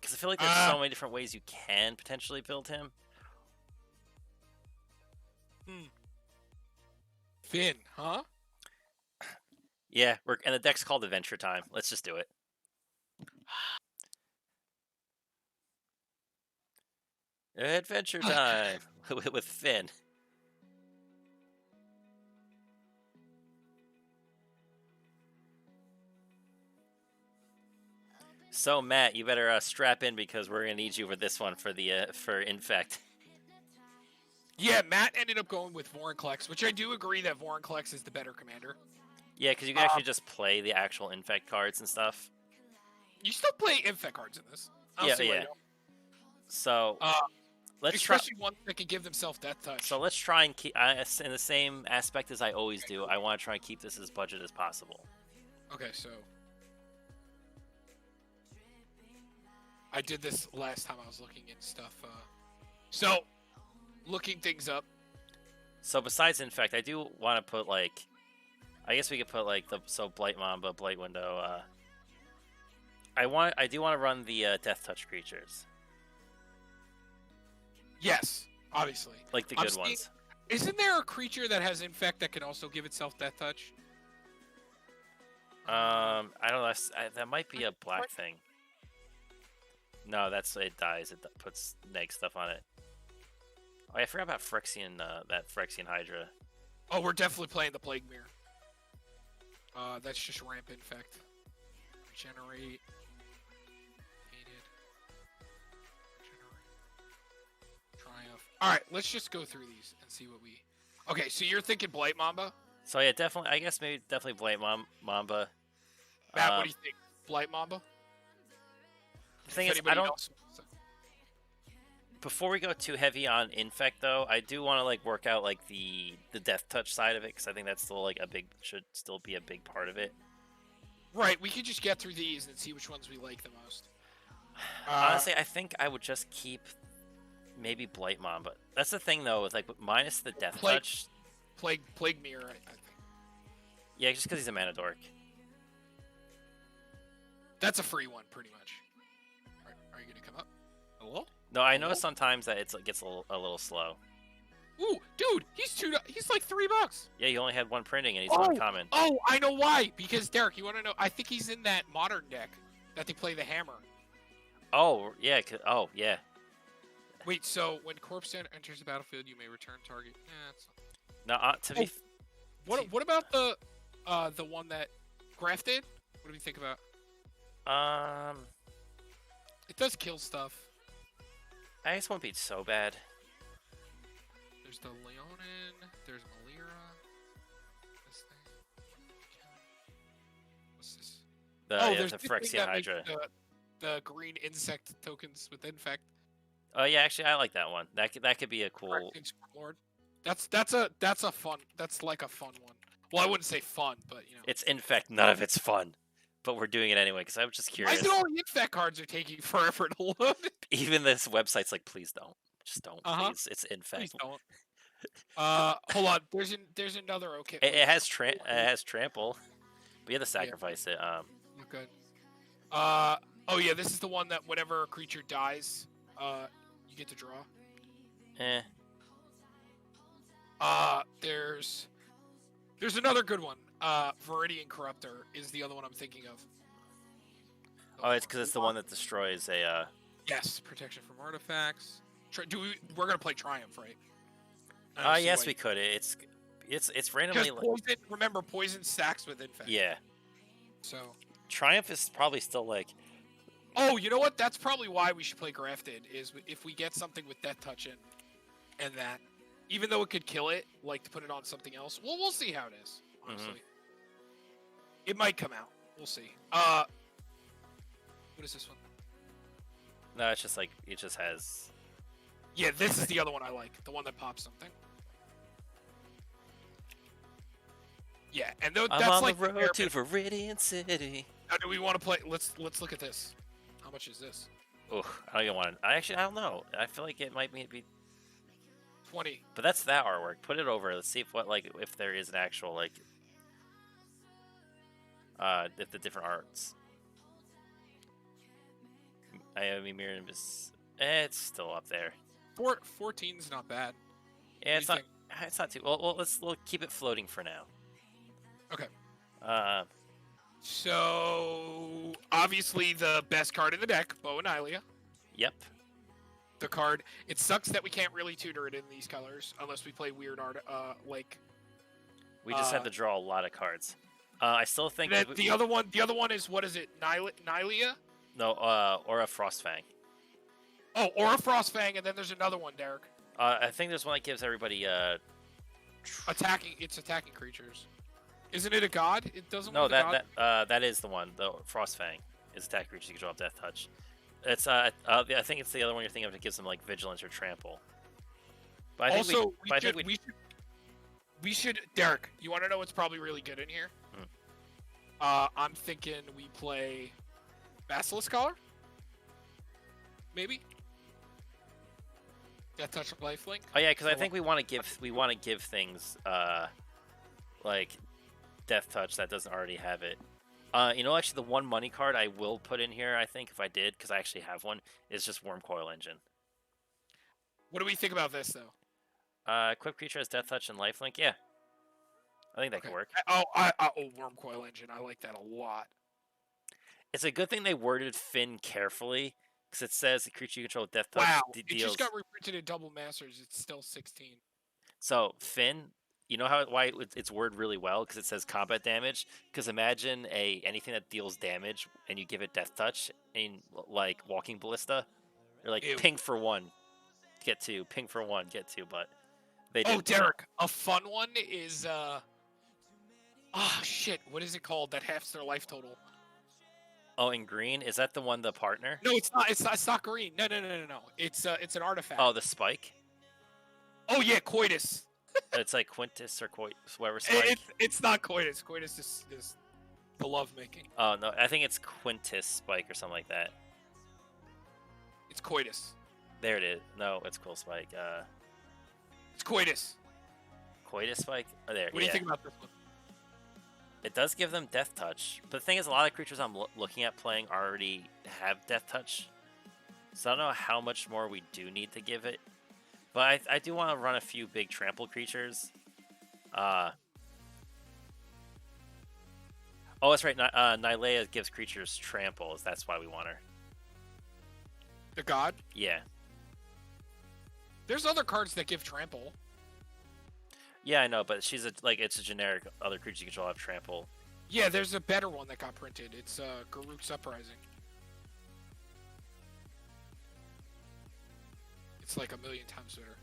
Because I feel like there's so many different ways you can potentially build him. Fynn, huh? Yeah, and the deck's called Adventure Time. Let's just do it. Adventure Time with Fynn. So Matt, you better strap in because we're gonna need you for this one for the for Infect. Yeah, Matt ended up going with Vorinclex, which I do agree that Vorinclex is the better commander. Yeah, because you can actually just play the actual Infect cards and stuff. You still play Infect cards in this. Yeah. So let's especially ones that can give themselves Death Touch. So let's try and keep in the same aspect as I always do. I want to try and keep this as budget as possible. Okay, so I did this last time I was looking at stuff. So looking things up. So besides Infect, I do want to put like, I guess we could put like Blight Mamba, Blight Window. I do want to run the Death Touch creatures. Yes, obviously. Like the good ones. Isn't there a creature that has Infect that can also give itself Death Touch? I don't know. That might be a black thing. No, it dies. It puts neg stuff on it. Oh, I forgot about Phyrexian. That Phyrexian Hydra. Oh, we're definitely playing the Plague Mirror. That's just ramp Infect. Regenerate. Alright, let's just go through these and see what we... Okay, so you're thinking Blight Mamba? So yeah, definitely, I guess definitely Blight Mamba. Matt, what do you think? Blight Mamba? The thing is, before we go too heavy on Infect, though, I do want to like work out like the Death Touch side of it, because I think that's still like should still be a big part of it. Right, we could just get through these and see which ones we like the most. Honestly, I think I would just keep... Maybe Blight Mamba. That's the thing, though, with like minus the Death Touch. Plague Mirror, I think. Yeah, just because he's a mana dork. That's a free one, pretty much. Are you gonna come up? Hello? No, I know sometimes that it gets a little slow. Ooh, dude, he's like $3. Yeah, he only had one printing and he's uncommon. Oh, I know why. Because Derek, you want to know? I think he's in that modern deck that they play the hammer. Oh yeah. Oh yeah. Wait, so when Corpse enters the battlefield, you may return target. No, to be. What about the one that Graf did? What do we think about? It does kill stuff. I guess it won't be so bad. There's the Leonin. There's Malira. This thing. What's this? There's the Phyrexian Hydra. The green insect tokens with Infect. Oh yeah, actually I like that one. That could be a cool. That's a fun. That's like a fun one. Well, I wouldn't say fun, but you know. It's Infect. None of it's fun, but we're doing it anyway because I was just curious. I think all the Infect cards are taking forever to load. Even this website's like, please don't, just don't, please. It's Infect. Please don't. Hold on. There's another okay. It has trample. We had to sacrifice it. You're good. Oh yeah, this is the one that whenever a creature dies, you get to draw. There's another good one. Viridian Corruptor is the other one I'm thinking of. Oh, it's because it's the one that destroys a. Yes, protection from artifacts. We're gonna play Triumph, right? Yes, we could. It's randomly. Poison, remember, poison stacks with Infect. Yeah. So. Triumph is probably still like. Oh, you know what? That's probably why we should play Grafted. Is if we get something with Death Touch in, and that, even though it could kill it, like to put it on something else. Well, we'll see how it is. Honestly, it might come out. We'll see. What is this one? No, it's just like it just has. Yeah, this is the other one I like. The one that pops something. Yeah, and that's on like the road to Viridian City. Now, do we want to play? Let's look at this. How much is this? Oh, I don't even want to. I don't know. I feel like it might be 20. But that's that artwork. Put it over. Let's see if there is an actual if the different arts. Iomi Mirror is it's still up there. 14's not bad. Yeah, What it's do you not. It's not too. Well, we'll keep it floating for now. Okay. Uh, So obviously the best card in the deck, Bo and Ilia. yep. The card. It sucks that we can't really tutor it in these colors unless we play weird art. Like We just have to draw a lot of cards. I still think the other one. The other one is what is it? Nylia? No. Or a Frostfang. Oh, or a Frostfang, and then there's another one, Derek. I think there's one that gives everybody Attacking. It's attacking creatures. Isn't it a god? It doesn't. No, that that is the one. The Frostfang is attack creatures. You can draw Death Touch. It's I think it's the other one you're thinking of that gives them like Vigilance or Trample. But I think also we should. Derek, you want to know what's probably really good in here? I'm thinking we play Basilisk Collar. Maybe. Death Touch Lifelink. Oh yeah, because I think we want to give things like Death Touch that doesn't already have it. Actually, the one money card I will put in here, I think, if I did, because I actually have one, is just Worm Coil Engine. What do we think about this, though? Equip creature has Death Touch and Lifelink. Yeah, I think that could work. Worm Coil Engine. I like that a lot. It's a good thing they worded Fynn carefully, because it says the creature you control with Death Touch It deals. just got reprinted in Double Masters. It's still 16. So Fynn, you know why it's worded really well? Because it says combat damage. Because imagine anything that deals damage and you give it Death Touch, and like Walking Ballista, they're like ping for 1, get 2, ping for 1, get 2, but they didn't. Oh, Derek, a fun one is shit, what is it called that halves their life total? Oh, in green, is that the one, the partner? No, it's not. It's not green. No. It's an artifact. Oh, the spike. Oh yeah, Coitus. It's like Quintus or Coitus, whatever spike. It's not Coitus. Coitus is the love making. Oh no, I think it's Quintus spike or something like that. It's Coitus. There it is. No, it's Cool Spike. It's Coitus. Coitus spike. Oh, there. What do you think about this one? It does give them Death Touch, but the thing is, a lot of creatures I'm looking at playing already have Death Touch, so I don't know how much more we do need to give it. But I do want to run a few big trample creatures. Oh, that's right. Nylea gives creatures tramples. That's why we want her. The god? Yeah. There's other cards that give trample. Yeah, I know, but she's it's a generic other creature you control have trample. Yeah, there's a better one that got printed. It's Garruk's Uprising. It's like a million times better.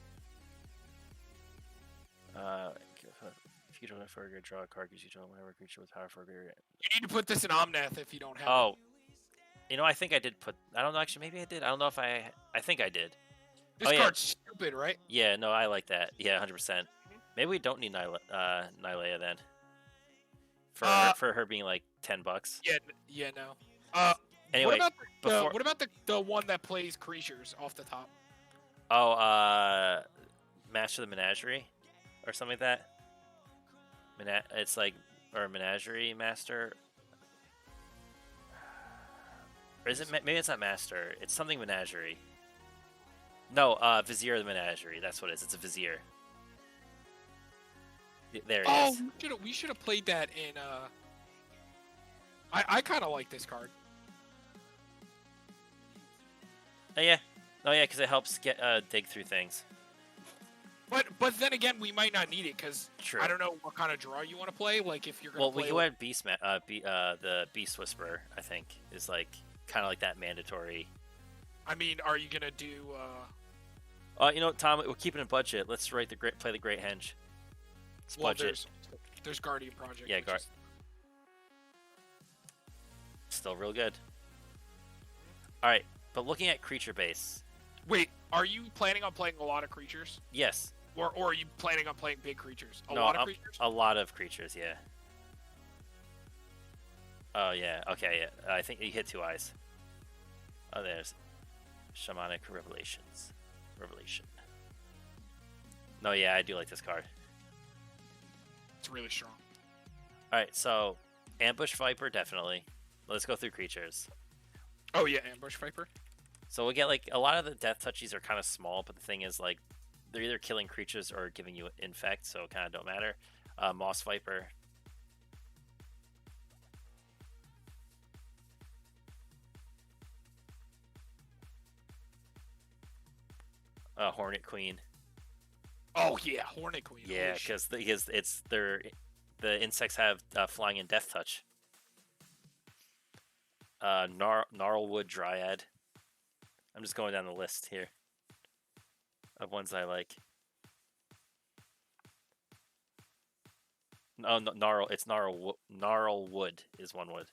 If you don't have Furger, draw a card because you don't whenever a creature with power Furger. You need to put this in Omnath if you don't have it. I think I did put. I don't know. Actually, maybe I did. I don't know if I think I did. This card's stupid, right? Yeah, no, I like that. Yeah, 100%. Maybe we don't need Nylea then. For her being like $10. Yeah, no. Anyway, what about the one that plays creatures off the top? Oh, Master of the Menagerie, or something like that. It's like or Menagerie Master. Or is it? Maybe it's not Master. It's something Menagerie. No, Vizier of the Menagerie. That's what it is. It's a Vizier. There it is. Oh, we should have played that in. I kind of like this card. Oh yeah, because it helps get dig through things. But then again, we might not need it because I don't know what kind of draw you want to play. Like if you're gonna play. We go ahead the Beast Whisperer. I think is like kind of like that mandatory. I mean, are you gonna do? Tom, we're keeping a budget. Let's play the Great Henge. It's budget. There's Guardian Project. Yeah, still real good. All right, but looking at creature base. Wait, are you planning on playing a lot of creatures? Yes. Or are you planning on playing big creatures? A lot of creatures? A lot of creatures, yeah. Oh, yeah. Okay, yeah. I think you hit 2 eyes. Oh, there's Shamanic Revelation. No, yeah, I do like this card. It's really strong. Alright, so Ambush Viper, definitely. Let's go through creatures. Oh, yeah, Ambush Viper. So we'll get like a lot of the death touchies are kind of small, but the thing is like they're either killing creatures or giving you infect, so it kind of don't matter. Moss Viper. Hornet Queen. Oh yeah, Hornet Queen. Yeah, because it's the insects have flying and death touch. Gnarlwood Dryad. I'm just going down the list here of ones I like. Oh, Gnarl. It's Gnarlwood is one wood.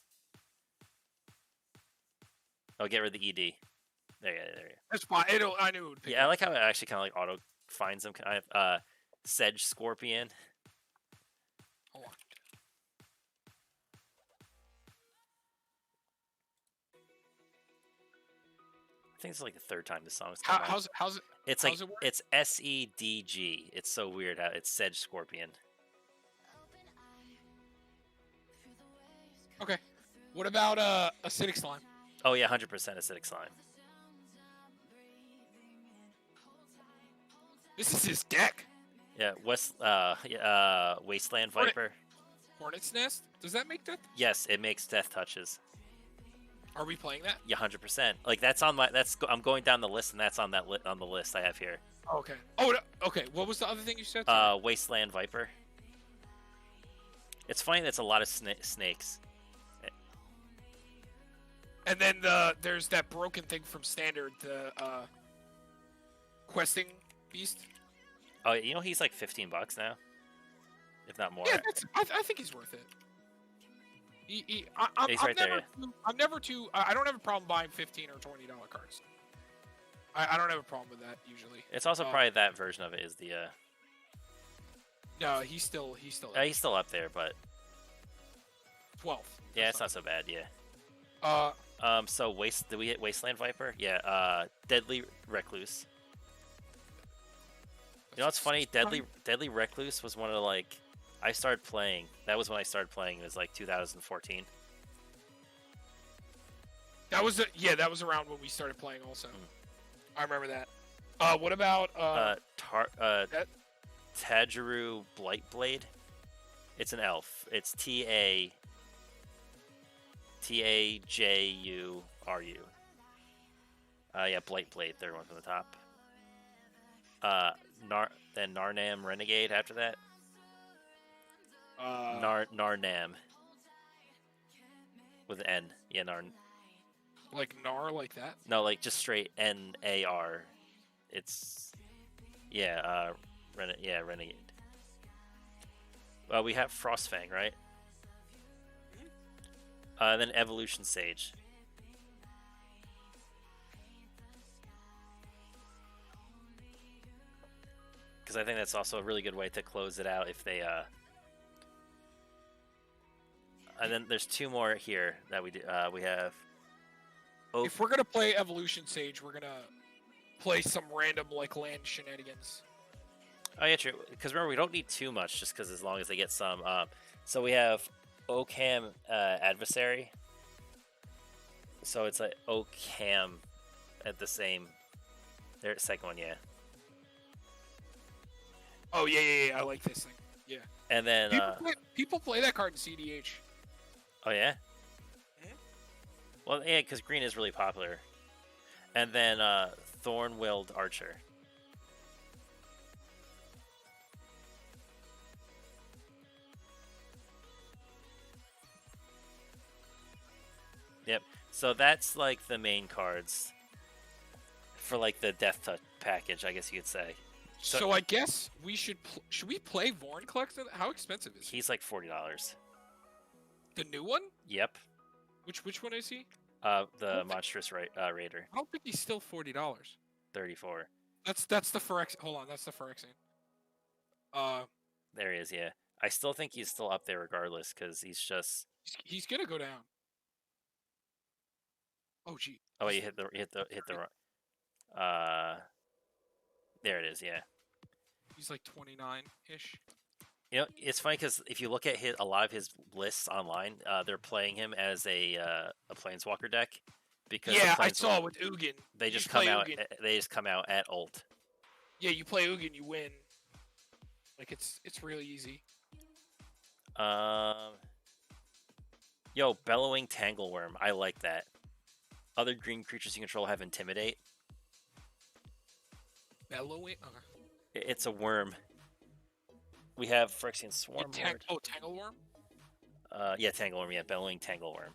Oh, get rid of the ED. There you go. That's fine. I knew it would pick Yeah, I up. like how it actually kind of like auto finds them. I have Sedge Scorpion. Hold on. I think it's like the third time this song's come out. How's it? It's how's like it work? it's SEDG. It's so weird how it's Sedge Scorpion. Okay. What about acidic slime? Oh yeah, 100% acidic slime. This is his deck. Yeah, Wasteland Hornet- Viper. Hornet's Nest. Does that make that? Yes, it makes death touches. Are we playing that? Yeah, 100%. Like that's on my I'm going down the list and that's on that on the list I have here. Okay. Oh, okay. What was the other thing you said? Wasteland Viper. It's funny that's a lot of snakes. And then there's that broken thing from Standard, the questing beast. Oh, you know he's like $15 now, if not more. Yeah, I think he's worth it. He's right there. I don't have a problem buying $15 or $20 cards. I don't have a problem with that usually. It's also probably that version of it is the. No, he's still. He's still up there, but 12th. Yeah, it's not so bad. Yeah. So did we hit Wasteland Viper? Yeah. Deadly Recluse. You know what's funny? Deadly Recluse was one of the like I started playing. That was when I started playing. It was like 2014. That was around when we started playing. Also, I remember that. What about Tajaru Blightblade? It's an elf. It's Tajuru. Yeah, Blightblade. Third one from the top. Then Narnam Renegade after that. Narnam. With an N. Yeah, like Nar, like that? No, like just straight NAR. It's Renegade. We have Frostfang, right? Then Evolution Sage. Because I think that's also a really good way to close it out if they and then there's two more here that we do. We have. If we're gonna play Evolution Sage, we're gonna play some random like land shenanigans. Oh yeah, true. Because remember, we don't need too much, just because as long as they get some. So we have Occam Adversary. So it's like Occam at the same. Their second one, yeah. Oh yeah. I like this thing. Yeah. And then people play that card in CDH. Oh yeah. Well, yeah, because green is really popular. And then Thorn-Willed Archer. Yep. So that's like the main cards for like the Death Touch package, I guess you could say. So I guess we should we play Vorn Collector? How expensive is he? He's like $40. The new one? Yep. Which one is he? The Monstrous Raider. I don't think he's still $40. 34. That's the Phyrex. Hold on, that's the Phyrexian. There he is. Yeah, I still think he's still up there regardless because he's just. He's gonna go down. Oh gee. Oh, you hit the. There it is. Yeah. He's like 29-ish. You know, it's funny because if you look at a lot of his lists online, they're playing him as a Planeswalker deck, because the Yeah, I planes saw with Ugin. they You just just come play out. Ugin. They just come out at ult. Yeah, you play Ugin, you win. Like it's really easy. Um, yo, bellowing tangleworm. I like that. Other green creatures you control have intimidate. Bellowing. Okay. It's a worm. We have Phyrexian Swarm Lord. Tangleworm. Yeah, tangleworm. Yeah, bellowing tangleworm.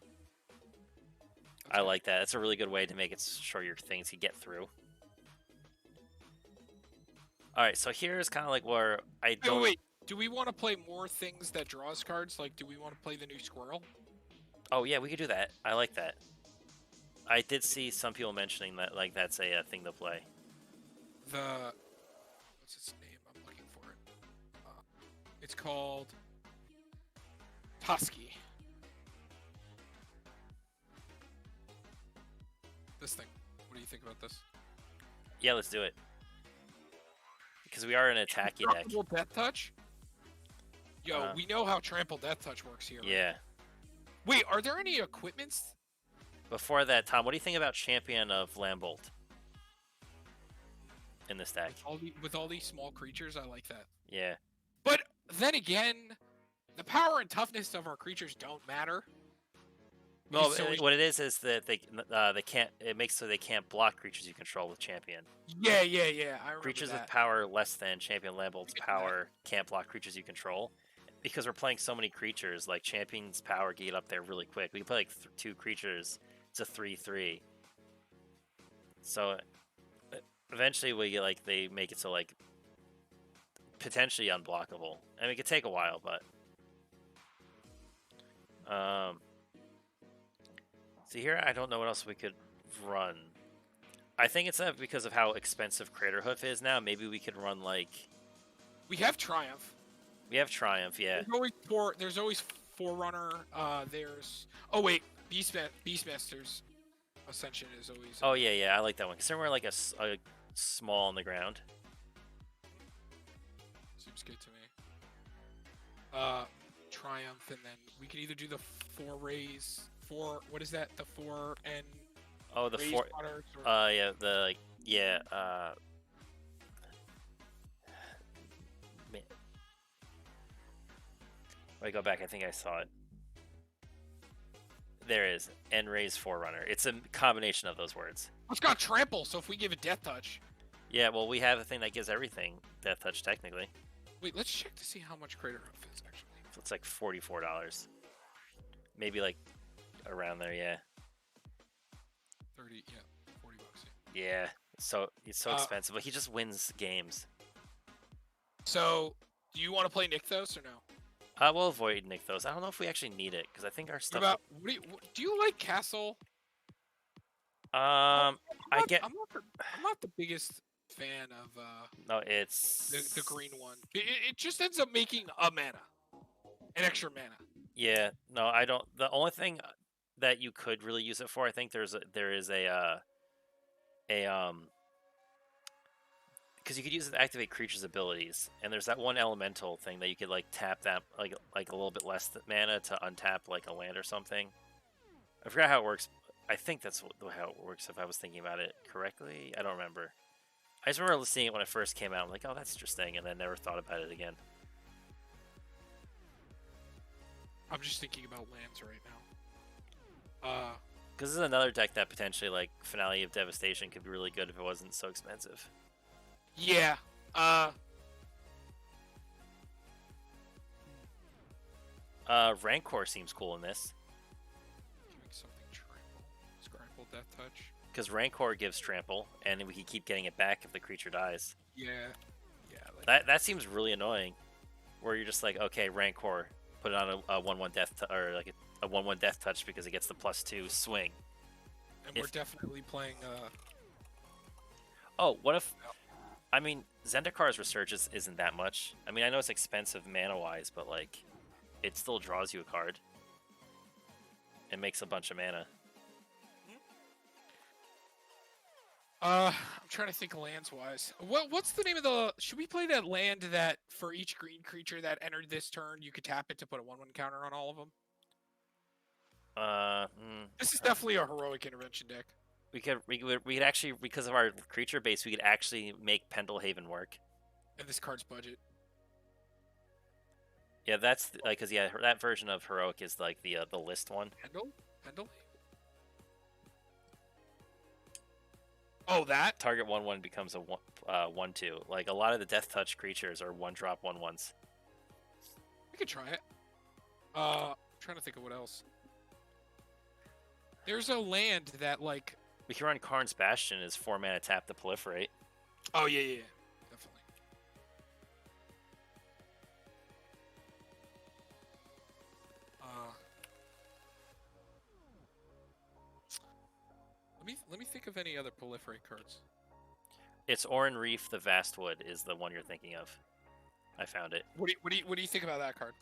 That's I good. like that. It's a really good way to make it sure your things can get through. All right, so here's kind of like where I don't. Wait. Do we want to play more things that draws cards? Like, do we want to play the new squirrel? Oh yeah, we could do that. I like that. I did see some people mentioning that like that's a thing to play. The what's its name? I'm looking for it. It's called Tusky. This thing. What do you think about this? Yeah, let's do it. Because we are an attacky deck. Trample Death Touch? Yo, we know how Trample Death Touch works here. Yeah. Right? Wait, are there any equipments? Before that, Tom, what do you think about Champion of Lambolt in this deck? With all these small creatures, I like that. Yeah. But then again, the power and toughness of our creatures don't matter. Well, what it is that they can't. It makes so they can't block creatures you control with Champion. Yeah. I remember Creatures that. with power less than Champion Lambolt's power can't block creatures you control. Because we're playing so many creatures, like Champion's power can get up there really quick. We can play like 2 creatures. It's a 3/3. So eventually we get like they make it so like potentially unblockable. I mean, it could take a while, but see here, I don't know what else we could run. I think it's because of how expensive Craterhoof is now. Maybe we could run like We have Triumph. we have Triumph, yeah. There's always Forerunner. There's Beastmaster's Ascension is always. Oh yeah, I like that one. Because somewhere like a small on the ground. Seems good to me. Triumph, and then we could either do the 4 rays. What is that? The 4 and. Oh, the 4. Waters, yeah, Man. When I go back, I think I saw it. There it is. N rays Forerunner. It's a combination of those words. It's got Trample, so if we give it Death Touch. Yeah, well, we have a thing that gives everything Death Touch, technically. Wait, let's check to see how much Craterhoof is, actually. So it's like $44. Maybe like around there, yeah. 30, yeah, $40. Yeah, so it's so expensive, but he just wins games. So, do you want to play Nykthos or no? I will avoid Nykthos. I don't know if we actually need it because I think our stuff. Do you like Castle? I'm not the biggest fan of no, it's the green one. It just ends up making an extra mana. Yeah, no, I don't. The only thing that you could really use it for, I think there is a because you could use it to activate creatures' abilities, and there's that one elemental thing that you could like tap that like a little bit less mana to untap like a land or something. I forgot how it works. I think that's how it works. If I was thinking about it correctly, I don't remember. I just remember seeing it when it first came out. I'm like, oh, that's interesting, and then never thought about it again. I'm just thinking about lands right now. Because this is another deck that potentially, like, Finale of Devastation could be really good if it wasn't so expensive. Yeah. Rancor seems cool in this. Giving something Trample, Death Touch. Because Rancor gives Trample, and we can keep getting it back if the creature dies. Yeah. That seems really annoying. Where you're just like, okay, Rancor, put it on a 1/1 death or like a 1/1 death touch because it gets the +2 swing. And we're definitely playing. Oh, what if? I mean, Zendikar's Resurgence isn't that much. I mean, I know it's expensive mana-wise, but like, it still draws you a card. It makes a bunch of mana. I'm trying to think lands-wise. What's the name of the? Should we play that land that for each green creature that entered this turn, you could tap it to put a 1/1 counter on all of them? This is definitely a heroic intervention deck. we could actually, because of our creature base, we could actually make Pendlehaven work. And this card's budget. Yeah, that's like, cause yeah, that version of heroic is like the list one. Pendle? Oh, that? Target 1/1 becomes a 1/2. Like a lot of the Death Touch creatures are 1-drop 1/1s. We could try it. Trying to think of what else. There's a land that like. We can run Karn's Bastion as 4-mana tap to proliferate. Oh yeah, definitely. Let me think of any other proliferate cards. It's Oran Reef, the Vastwood is the one you're thinking of. I found it. What do you think about that card?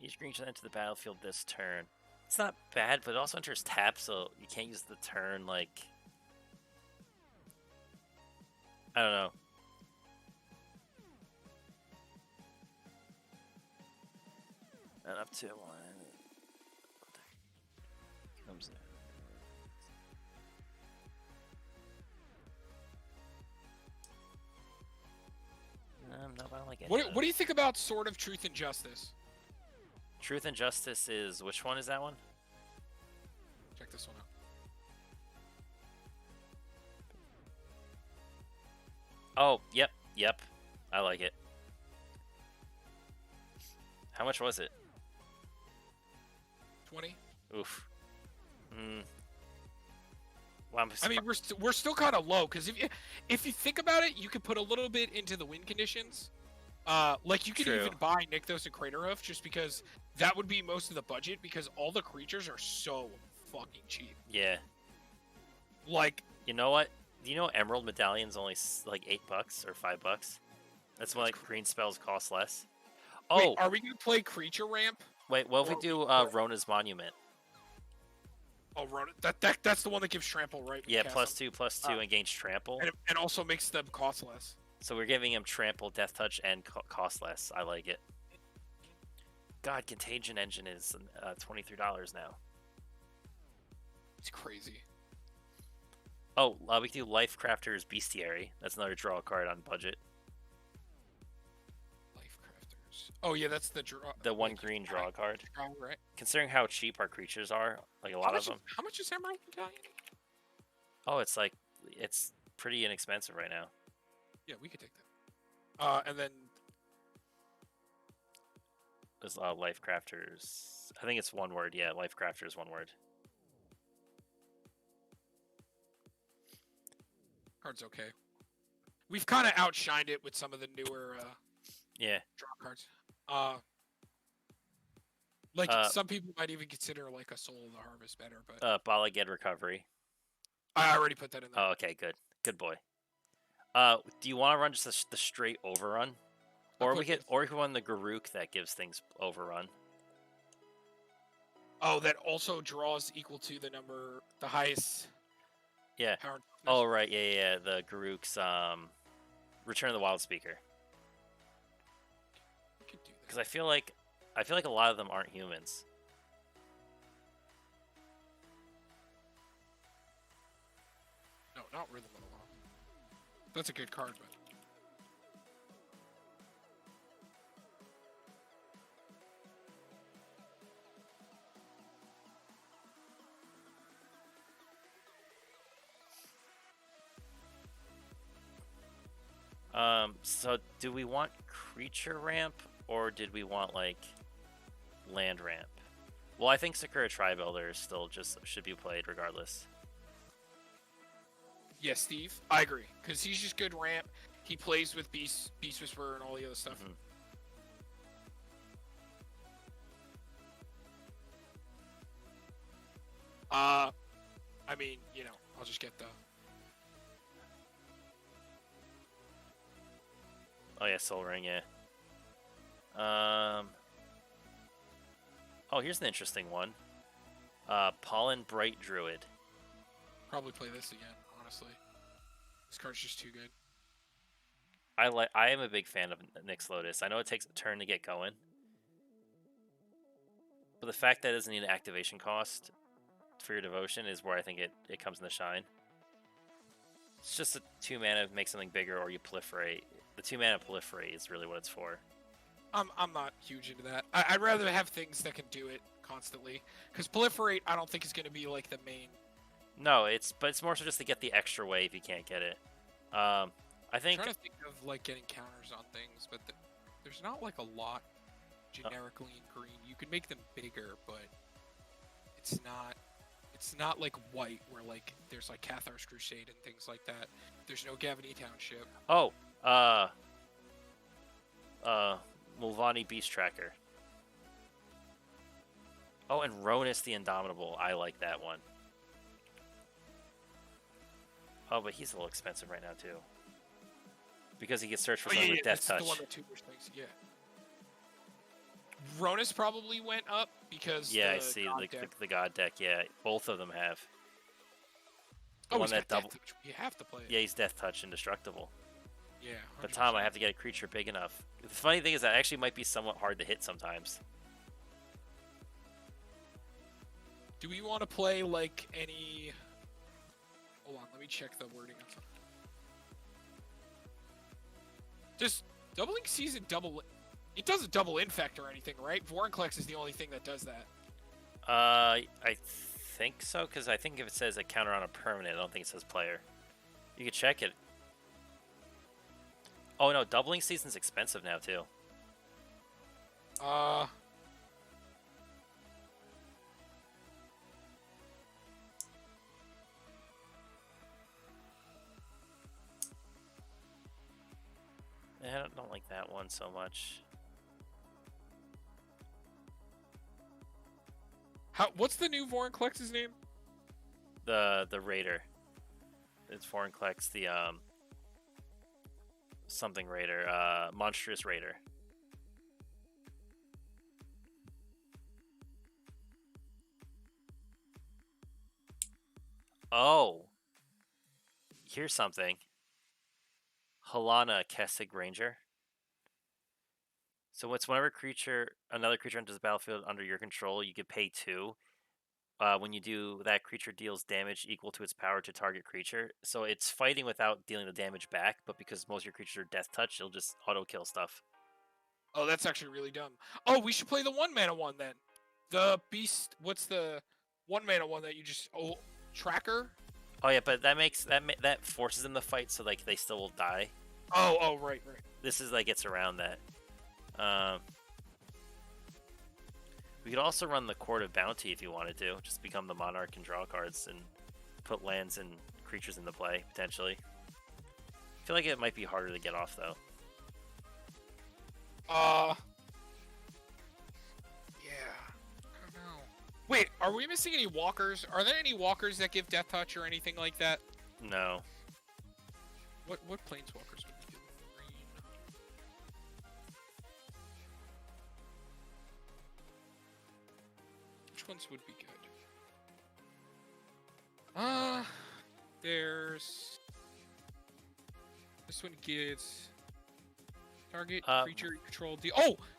Each creature enter the battlefield this turn. It's not bad, but it also enters tap, so you can't use the turn, like... I don't know. And up to 1. Comes in. No, I don't like it. What do you think about Sword of Truth and Justice? Truth and Justice is... Which one is that one? Check this one out. Oh, yep. I like it. How much was it? 20. Oof. Well, I mean, we're still kind of low because if you think about it, you could put a little bit into the win conditions. Like you could True. even buy Nykthos and Craterhoof just because that would be most of the budget because all the creatures are so fucking cheap. Yeah. Like, you know what? Do you know Emerald Medallion's only like $8 or $5? That's why like green spells cost less. Oh, wait, are we gonna play creature ramp? Wait, what if we do Rona's Monument? Oh, Rona, that's the one that gives trample, right? Yeah, +2/+2 and gains trample. And also makes them cost less. So we're giving him trample, death touch, and cost less. I like it. God, Contagion Engine is $23 now. It's crazy. Oh, we can do Life Crafter's Bestiary. That's another draw card on budget. Life Crafters. Oh yeah, that's the draw. The one green draw card. Right. Considering how cheap our creatures are, like a lot of them. How much is Emerald Medallion? Oh, it's pretty inexpensive right now. Yeah, we could take that. And then there's Life Crafters. I think it's one word. Yeah, Life Crafters, one word. Card's okay. We've kind of outshined it with some of the newer yeah draw cards. Some people might even consider like a Soul of the Harvest better, but Balaged Recovery. I already put that in there. Oh, okay, good boy. Do you want to run just the straight overrun, or we could run the Garruk that gives things overrun? Oh, that also draws equal to the highest. Yeah. Power. Oh right, yeah. The Garruk's Return of the Wild Speaker. We could do that. Because I feel like a lot of them aren't humans. No, not Rhythm of the Law. That's a good card, but. So do we want creature ramp, or did we want, like, land ramp? Well, I think Sakura Tri-Builder still just should be played regardless. Yeah, Steve, I agree. Because he's just good ramp. He plays with Beast Whisperer and all the other stuff. Mm-hmm. I mean, I'll just get the... Oh yeah, Soul Ring, yeah. Oh, here's an interesting one. Pollen Bright Druid. Probably play this again, honestly. This card's just too good. I am a big fan of Nyx Lotus. I know it takes a turn to get going, but the fact that it doesn't need an activation cost for your devotion is where I think it comes in the shine. It's just a 2 mana make something bigger, or you proliferate. The 2 mana proliferate is really what it's for. I'm not huge into that. I'd rather have things that can do it constantly. Because proliferate, I don't think is going to be like the main. No, it's more so just to get the extra wave. You can't get it. I think. I'm trying to think of like getting counters on things, but there's not like a lot generically in green. You can make them bigger, but it's not. It's not like white, where like there's like Cathar's Crusade and things like that. There's no Gavany Township. Oh, Mulvaney Beast Tracker. Oh, and Ronus the Indomitable. I like that one. Oh, but he's a little expensive right now too. Because he gets searched for something with Death Touch. The one that tutors things, yeah. Ronus probably went up because I see the God deck. Yeah, both of them have. The one that double. You have to play it. Yeah, he's Death Touch indestructible. Yeah. 100%. But Tom, I have to get a creature big enough. The funny thing is that actually might be somewhat hard to hit sometimes. Do we want to play like any? Hold on, let me check the wording on something. Just doubling season double. It doesn't double infect or anything, right? Vorinclex is the only thing that does that. I think so, because I think if it says a counter on a permanent, I don't think it says player. You can check it. Oh no, doubling season's expensive now too. I don't like that one so much. What's the new Vorinclex's name? The Raider. It's Vorinclex, the something Raider, Monstrous Raider. Oh, here's something. Halana Kessig Ranger. So it's whenever another creature enters the battlefield under your control, you can pay 2. When you do, that creature deals damage equal to its power to target creature. So it's fighting without dealing the damage back, but because most of your creatures are Death Touch, it'll just auto kill stuff. Oh, that's actually really dumb. Oh, we should play the 1-mana one then. The beast. What's the 1-mana one that you just tracker? Oh yeah, but that forces them to fight, so like they still will die. Oh, right. This is like gets around that. We could also run the Court of Bounty if you wanted to. Just become the Monarch and draw cards and put lands and creatures into play, potentially. I feel like it might be harder to get off, though. Yeah. I don't know. Wait, are we missing any walkers? Are there any walkers that give Death Touch or anything like that? No. What planeswalkers would give green? Which ones would be good? There's this one gives target creature you control.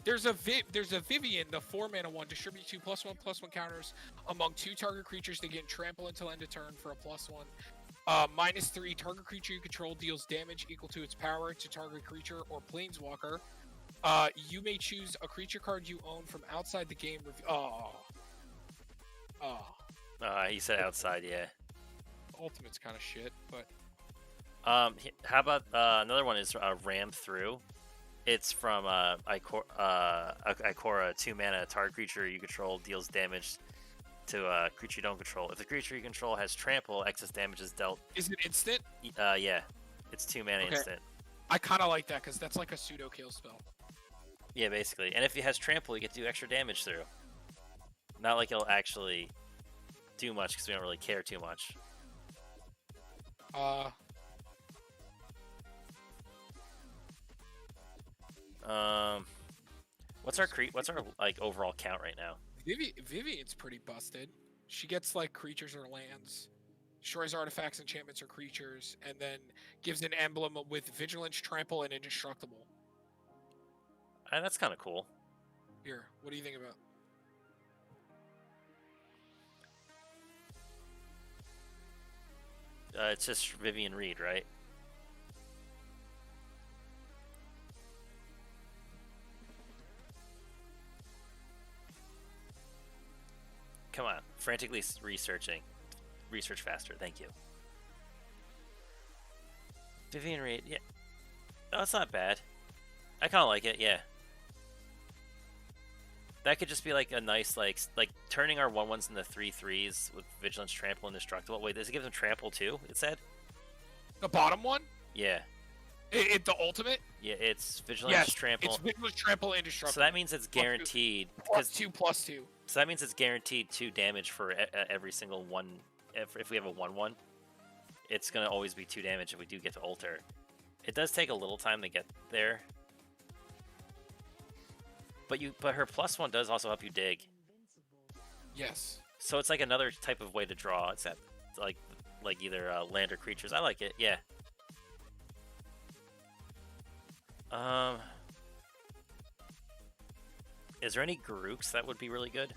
There's a Vivian, the 4-mana one. Distribute 2 +1/+1 counters among 2 target creatures. They get trample until end of turn for a +1. -3 target creature you control deals damage equal to its power to target creature or planeswalker. You may choose a creature card you own from outside the game. He said outside, yeah. Ultimate's kind of shit, but how about another one is Ram Through. It's from Ikora, 2-mana target creature you control deals damage to a creature you don't control. If the creature you control has trample, excess damage is dealt. Is it instant? Yeah. It's 2-mana instant. I kind of like that because that's like a pseudo kill spell. Yeah, basically. And if it has trample, you get to do extra damage through. Not like it'll actually do much because we don't really care too much. What's our like overall count right now? Vivian's pretty busted. She gets like creatures or lands, destroys artifacts, enchantments, or creatures, and then gives an emblem with vigilance, trample, and indestructible. That's kind of cool. Here, what do you think about? It's just Vivian Reed, right? Come on, frantically researching. Research faster, thank you. Vivian Reed, yeah. No, it's not bad. I kind of like it, yeah. That could just be like a nice like turning our 1/1s into 3/3s with vigilance, trample, indestructible. Wait, does it give them trample too? It said. The bottom one? Yeah, The ultimate? yeah. It's vigilance, Yes, trample. it's vigilance, trample, So indestructible. that means it's guaranteed. Plus two, plus two. So that means it's guaranteed 2 damage for every single one. If we have a 1/1, it's gonna always be 2 damage if we do get to alter. It does take a little time to get there. But her +1 does also help you dig. Yes. So it's like another type of way to draw, except like either land or creatures. I like it, yeah. Is there any Garooks that would be really good?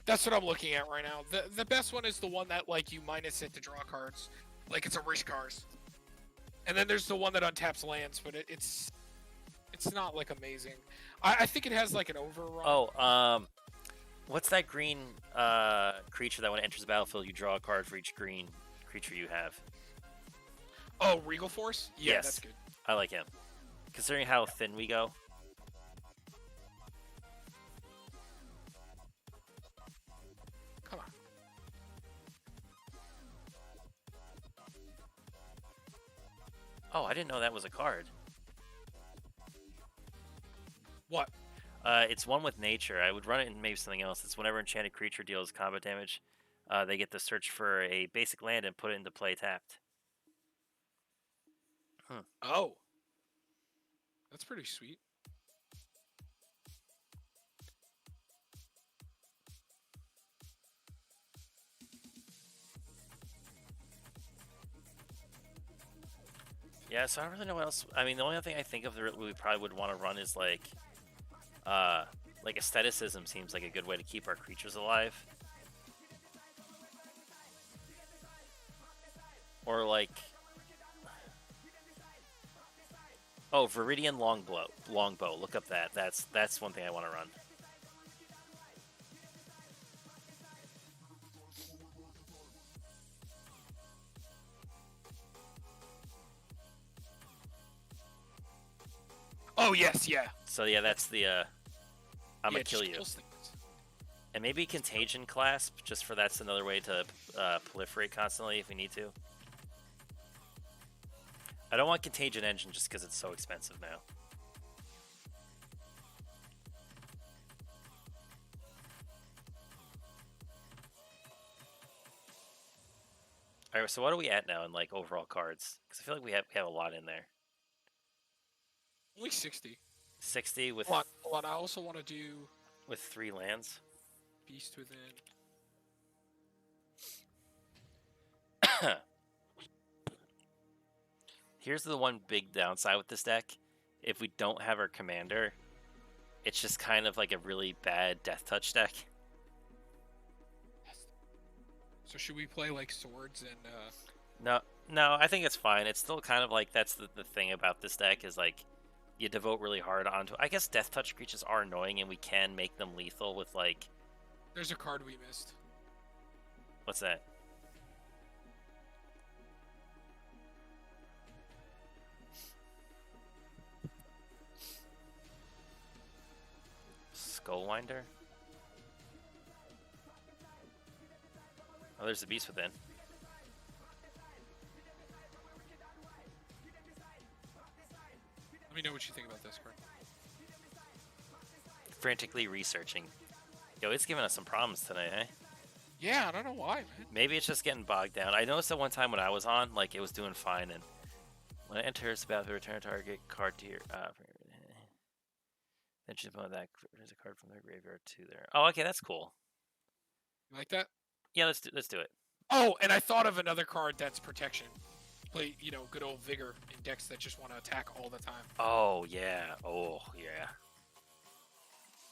That's what I'm looking at right now. The best one is the one that like you minus it to draw cards, like it's a Rishkars. And then there's the one that untaps lands, but it's not like amazing. I think it has like an overrun. Oh, what's that green creature that when it enters the battlefield you draw a card for each green creature you have? Oh, Regal Force? Yeah, Yes. that's good. I like him. Considering how thin we go. Come on. Oh, I didn't know that was a card. What? It's one with nature. I would run it in maybe something else. It's whenever enchanted creature deals combat damage, they get to search for a basic land and put it into play tapped. Oh. That's pretty sweet. Yeah, so I don't really know what else. I mean, the only other thing I think of that we probably would want to run is like aestheticism seems like a good way to keep our creatures alive. Or like, oh, Viridian longbow. Look up that. That's one thing I want to run. Oh yes, yeah. So yeah, that's the I'm gonna kill you. Things. And maybe Contagion Clasp, just for that's another way to proliferate constantly if we need to. I don't want Contagion Engine just because it's so expensive now. Alright, so what are we at now in like overall cards? Because I feel like we have a lot in there. Only 60. 60 with Hold on. I also want to do with 3 lands. Beast Within. Here's the one big downside with this deck. If we don't have our commander, it's just kind of like a really bad Death Touch deck. So should we play like swords and No, I think it's fine. It's still kind of like that's the thing about this deck is like you devote really hard onto. I guess Death Touch creatures are annoying and we can make them lethal with like. There's a card we missed. What's that? Skullwinder? Oh, there's the Beast Within. Let me know what you think about this card. Frantically researching. Yo, it's giving us some problems today, eh? Yeah, I don't know why, man. Maybe it's just getting bogged down. I noticed that one time when I was on, like, it was doing fine, and when it enters the battlefield, return a target card to your... then just about that, there's a card from their graveyard to there. Oh, okay, that's cool. You like that? Yeah, let's do it. Oh, and I thought of another card that's protection. Play, good old Vigor in decks that just want to attack all the time. Oh, yeah. Oh, yeah.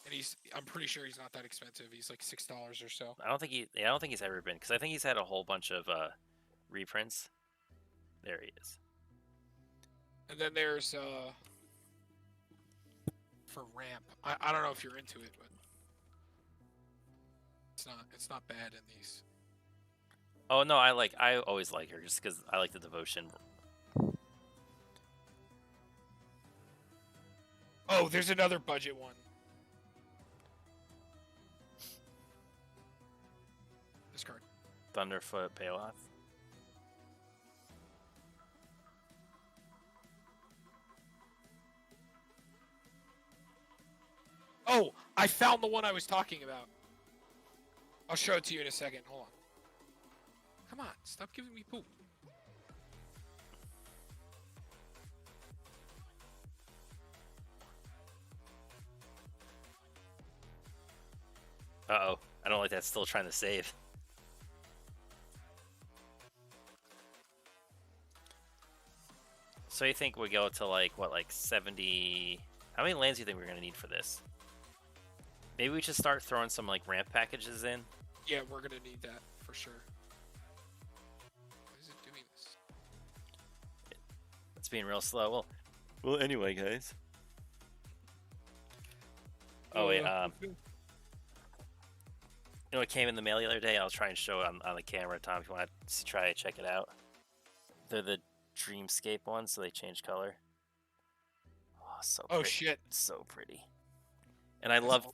And I'm pretty sure he's not that expensive. He's like $6 or so. I don't think he's ever been, because I think he's had a whole bunch of reprints. There he is. And then there's for ramp. I don't know if you're into it, but it's not bad in these. Oh no, I always like her just because I like the devotion. Oh, there's another budget one. This card. Thunderfoot Baloth. Oh, I found the one I was talking about. I'll show it to you in a second. Hold on. Come on, stop giving me poop. Uh-oh. I don't like that. Still trying to save. So you think we go to like 70? How many lands do you think we're gonna need for this? Maybe we should start throwing some like ramp packages in. Yeah, we're gonna need that for sure. Why is it doing this? It's being real slow. Well, anyway, guys. Oh wait, you know what came in the mail the other day? I'll try and show it on the camera, Tom, if you want to try to check it out. They're the Dreamscape ones, so they change color. Oh, so pretty. Oh shit. So pretty. And I love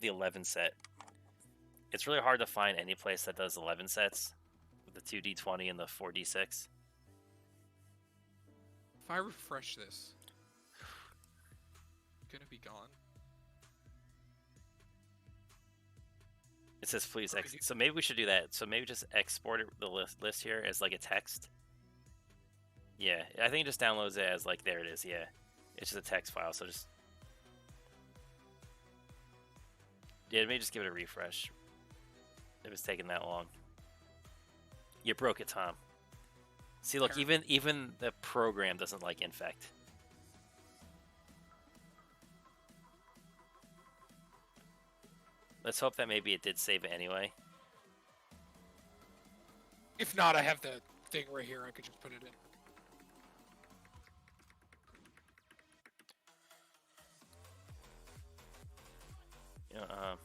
the 11 set. It's really hard to find any place that does 11 sets with the 2d20 and the 4d6. If I refresh this, it's gonna be gone. It says please so maybe we should do that. So maybe just export it, the list here as like a text. Yeah, I think it just downloads it as like, there it is. Yeah, it's just a text file. So just maybe just give it a refresh. If it's taking that long, you broke it, Tom. See, look, even the program doesn't like infect. Let's hope that maybe it did save it anyway. If not, I have the thing right here. I could just put it in. Yeah.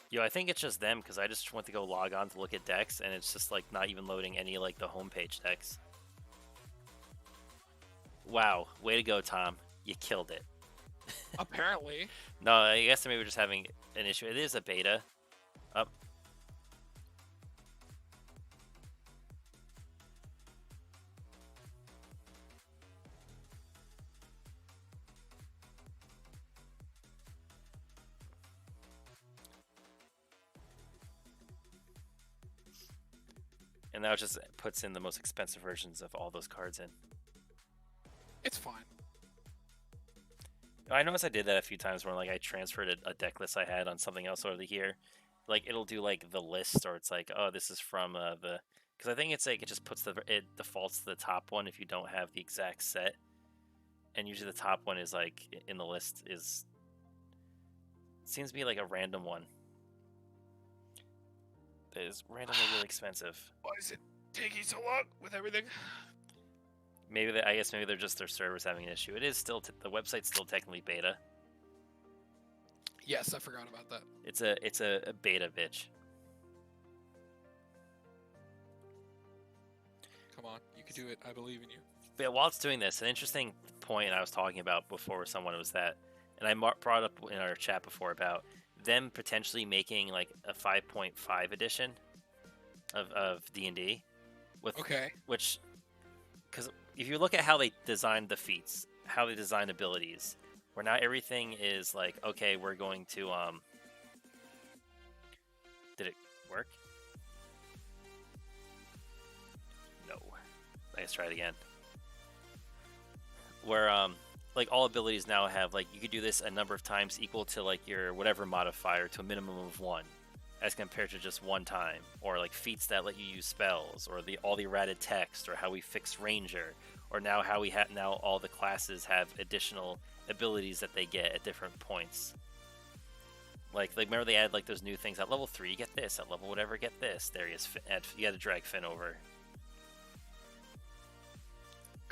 Yo, I think it's just them because I just went to go log on to look at decks and it's just like not even loading any like the homepage decks. Wow, way to go, Tom. You killed it. Apparently. No, I guess maybe we're just having an issue. It is a beta. Up. And now it just puts in the most expensive versions of all those cards in. It's fine. I noticed I did that a few times where like I transferred a deck list I had on something else over here. Like it'll do like the list, or it's like, oh, this is from the, because I think it's like it just it defaults to the top one if you don't have the exact set, and usually the top one is like in the list is, it seems to be like a random one. That is randomly really expensive. Why is it taking so long with everything? Maybe I guess maybe they're just their servers having an issue. It is still the website's still technically beta. Yes, I forgot about that. It's a beta, bitch. Come on, you can do it. I believe in you. But while it's doing this, an interesting point I was talking about before with someone was that, and I brought up in our chat before about them potentially making like a 5.5 edition of D&D with which, because if you look at how they designed the feats, how they designed abilities, where now everything is like, okay, we're going to did it work? No. Let's try it again. Where like all abilities now have like, you could do this a number of times equal to like your whatever modifier to a minimum of 1. as compared to just one time, or like feats that let you use spells, or all the errated text, or how we fix ranger, or now how we have now all the classes have additional abilities that they get at different points. Like remember they added like those new things at level 3, you get this, at level whatever, get this. There he is. You got to drag Fynn over.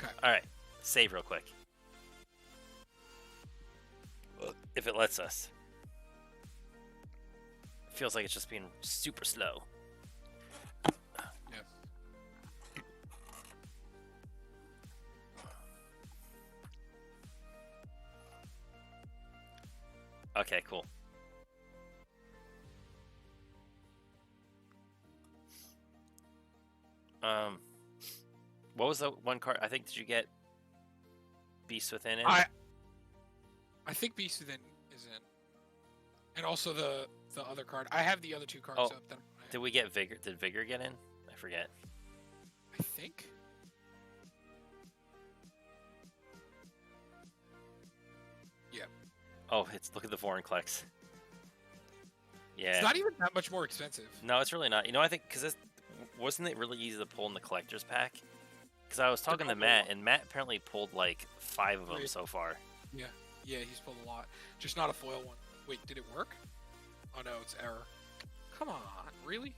Okay. All right, save real quick. If it lets us. Feels like it's just being super slow. Yeah. Okay, cool. What was the one card? I think, did you get Beast Within in? I think Beast Within is in, and also the other card. I have the other 2 cards up. Did we get Vigor? Did Vigor get in? I forget. I think. Yeah. Oh, look at the foreign Klex. Yeah. It's not even that much more expensive. No, it's really not. You know, I think because wasn't it really easy to pull in the collector's pack? Because I was talking to Matt, and Matt apparently pulled like 5 of them so far. Yeah, he's pulled a lot. Just not a foil one. Wait, did it work? Oh no, it's error. Come on, really?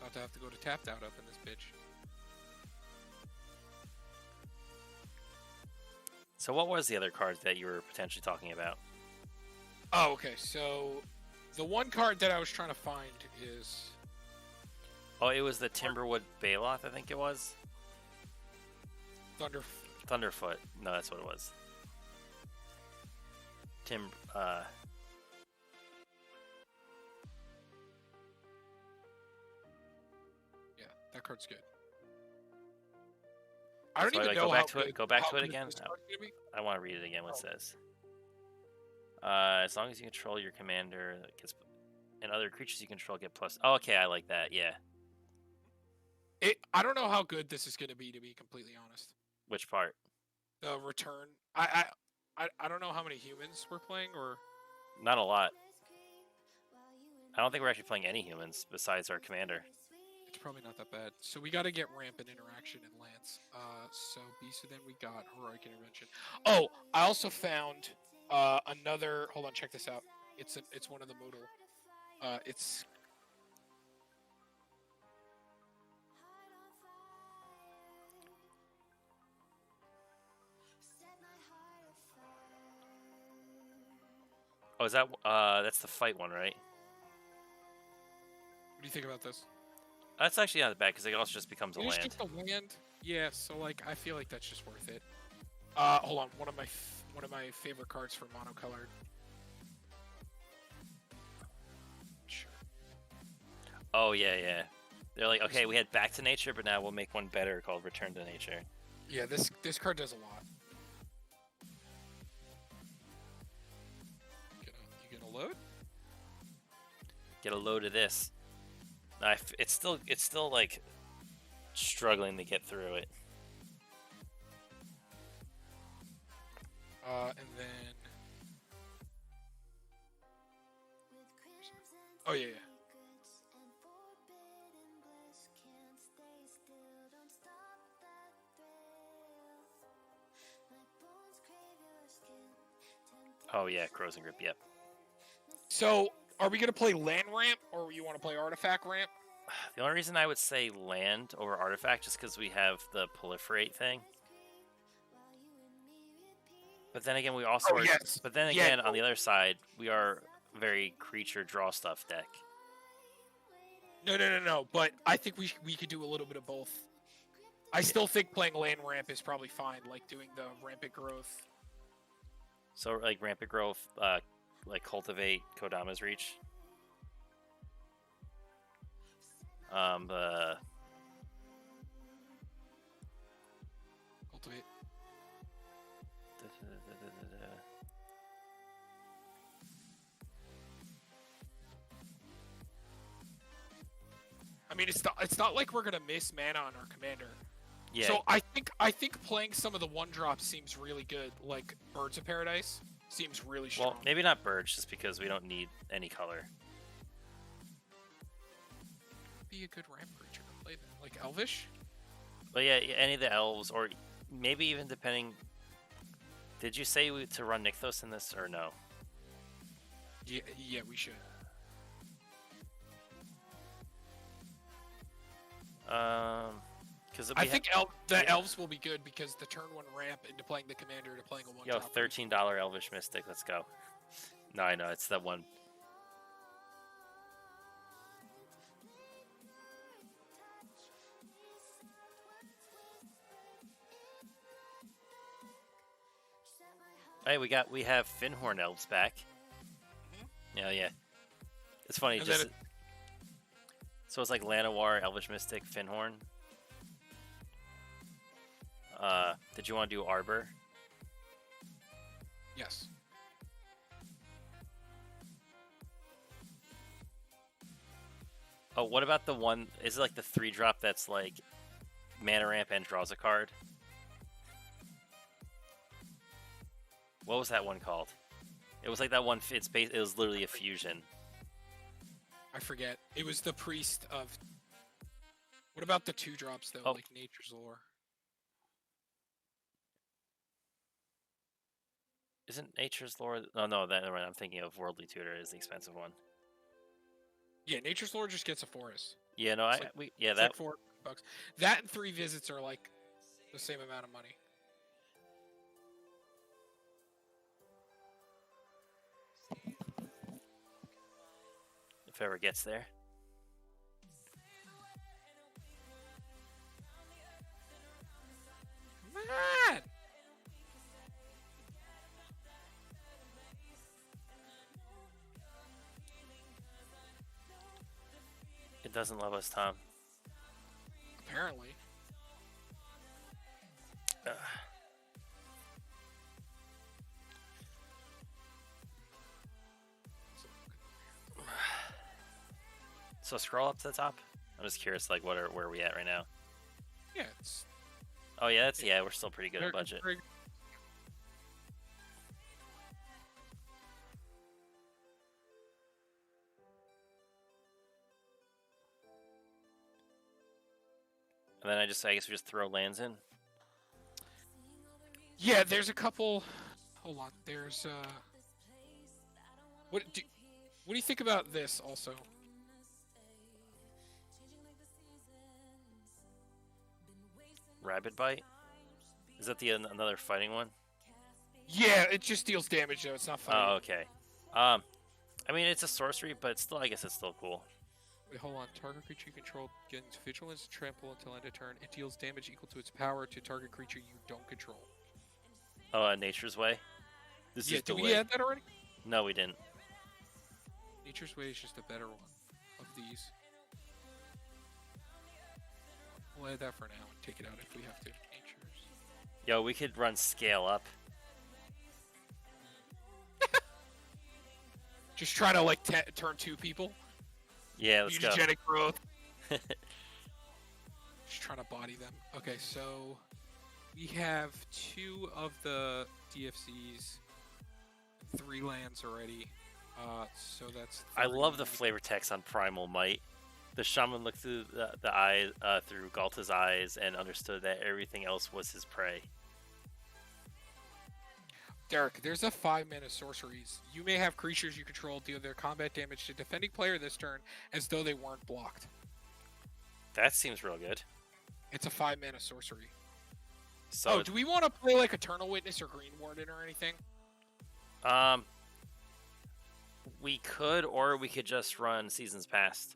About to have to go to tapped out up in this bitch. So what was the other card that you were potentially talking about? Oh, okay. So the one card that I was trying to find is... Oh, it was the Timberwood Baloth, I think it was. Thunderfoot. No, that's what it was. Yeah, that card's good. I don't even know go how back to it. Go back to it again. I want to read it again. What it says. As long as you control your commander, and other creatures you control get plus. Oh, okay, I like that. Yeah. I don't know how good this is going to be completely honest. Which part? The return. I don't know how many humans we're playing, or not a lot. I don't think we're actually playing any humans besides our commander. It's probably not that bad. So we got to get rampant interaction in Lance. So Beast Within we got heroic intervention. Oh, I also found another. Hold on, check this out. It's one of the modal. It's. Oh, is that that's the fight one, right? What do you think about this? That's actually not bad because it also just becomes a land. Just a land, yeah. So like, I feel like that's just worth it. Hold on, one of my favorite cards for monocolored. Sure. Oh yeah. They're like, okay, we had Back to Nature, but now we'll make one better called Return to Nature. Yeah, this card does a lot. You gonna load? Get a load of this. It's still like struggling to get through it. And then. Oh yeah. Oh yeah, Crows and Grip. Yep. So, are we gonna play land ramp, or you want to play artifact ramp? The only reason I would say land over artifact is because we have the proliferate thing. But then again, we also are. Yes. But then again, on the other side, we are very creature draw stuff deck. No. But I think we could do a little bit of both. I still think playing land ramp is probably fine, like doing the rampant growth. So like rampant growth, like cultivate Kodama's reach. The cultivate. I mean, it's not like we're gonna miss mana on our commander. Yeah. So I think playing some of the 1-drops seems really good, like Birds of Paradise. seems really Well, strong. maybe not birch, just because we don't need any color. Be a good ramp creature to play then, like Elvish. But yeah, any of the elves, or maybe even depending. Did you say to run Nykthos in this or no? Yeah, we should. Because I think the elves will be good because the turn 1 ramp into playing the commander to playing a 1 drop. $13 Elvish Mystic. Let's go. No, I know it's that one. Hey, we have Finnhorn elves back. Yeah. It's funny. And just so it's like Llanowar, Elvish Mystic, Finnhorn. Did you want to do Arbor? Yes. Oh, what about the one? Is it like the 3-drop that's like mana ramp and draws a card? What was that one called? It was like that one. It was literally a fusion. I forget. It was the priest of. What about the 2 drops though, like Nature's Lore? Isn't Nature's Lore? Oh no, never mind. I'm thinking of Worldly Tutor is the expensive one. Yeah, Nature's Lore just gets a forest. Yeah, no, that. Like $4. That and 3 visits are like the same amount of money. If it ever gets there. Come on! It doesn't love us, Tom. Apparently. So scroll up to the top. I'm just curious, like, where are we at right now? Yeah, it's. Oh yeah, we're still pretty good on budget. And then I guess we just throw lands in. Yeah, there's a couple. Hold on. There's What do you think about this also? Rabid Bite? Is that the another fighting one? Yeah, it just deals damage though. It's not fighting. Oh, okay. I mean it's a sorcery, but still, I guess it's still cool. Wait, hold on. Target creature you control gains vigilance, trample until end of turn. It deals damage equal to its power to target creature you don't control. Oh, Nature's Way. This is did we add that already? No, we didn't. Nature's Way is just a better one of these. We'll add that for now and take it out if we have to. Nature's. Yo, we could run Scale Up. Just try to like turn 2 people. Yeah, let's go. Mutagenic growth. Just trying to body them. Okay, so we have 2 of the DFCs, 3 lands already. So that's. I love the flavor text on Primal Might. The shaman looked through the eye through Galta's eyes and understood that everything else was his prey. Derek, there's a 5-mana sorceries. You may have creatures you control deal their combat damage to defending player this turn as though they weren't blocked. That seems real good. It's a 5-mana sorcery. So do we want to play like Eternal Witness or Green Warden or anything? We could, or we could just run Seasons Past.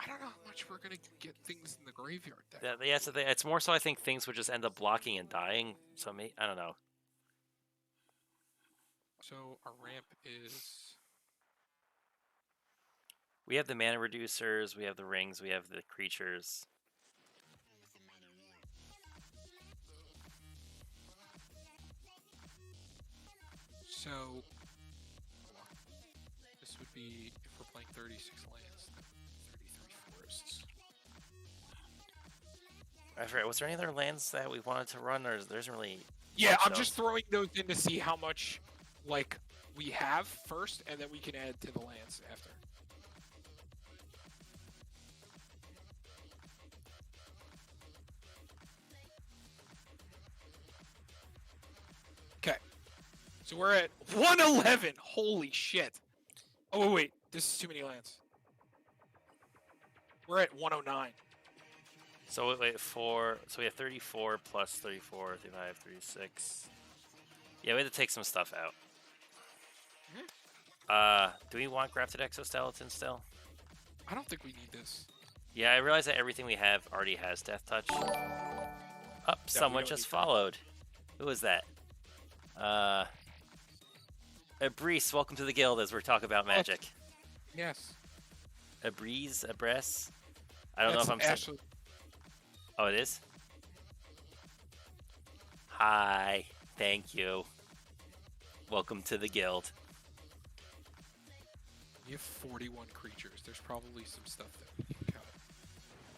I don't know how much we're gonna get things in the graveyard deck. Yeah, it's more so I think things would just end up blocking and dying. So I don't know. So our ramp is. We have the mana reducers, we have the rings, we have the creatures. So this would be if we're playing 36 lands, 33 forests. I forget, was there any other lands that we wanted to run, or there isn't really Yeah, I'm So just throwing those in to see how much, like, we have first, and then we can add to the lands after. Okay. So we're at 111. Holy shit. Oh, wait. This is too many lands. We're at 109. So wait, so we have 34 plus 34, 35, 36. Yeah, we had to take some stuff out. Do we want grafted exoskeleton still? I don't think we need this. Yeah, I realize that everything we have already has death touch. Someone just followed. Who was that? Breeze, welcome to the guild as we're talking about magic. Yes. A breeze? I don't know if I'm Ashley. Oh, it is? Hi. Thank you. Welcome to the guild. You have 41 creatures. There's probably some stuff that we can cut.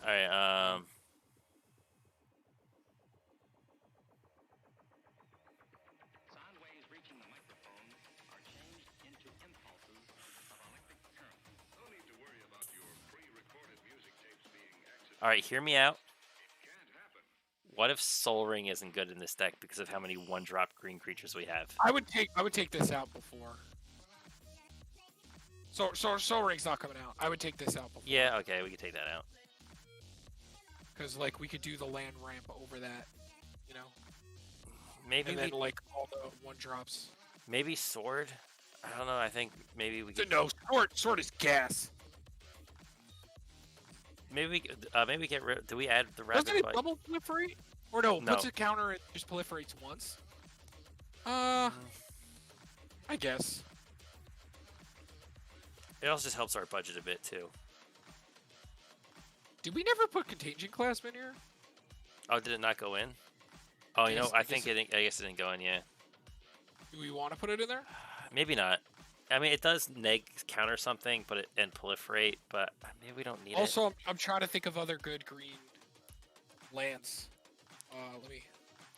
Alright, Alright, hear me out. What if Soul Ring isn't good in this deck because of how many one-drop green creatures we have? I would take this out before. Soul Ring's not coming out. I would take this out before. Yeah, okay, we can take that out. Because, like, we could do the land ramp over that, you know? Maybe and then, like, all the one-drops. Maybe Sword? I don't know, I think maybe we could... No, Sword is gas. Maybe we get rid... Do we add the Rapid Doesn't it Bite? double proliferate? Or no, puts a counter and just proliferates once? I guess. It also just helps our budget a bit, too. Did we never put Contagion Clasp in here? Oh, did it not go in? Oh, you know, I guess it didn't go in, yeah. Do we want to put it in there? Maybe not. I mean, it does counter something, and proliferate, but maybe we don't need it. Also, I'm trying to think of other good green lands. Let me...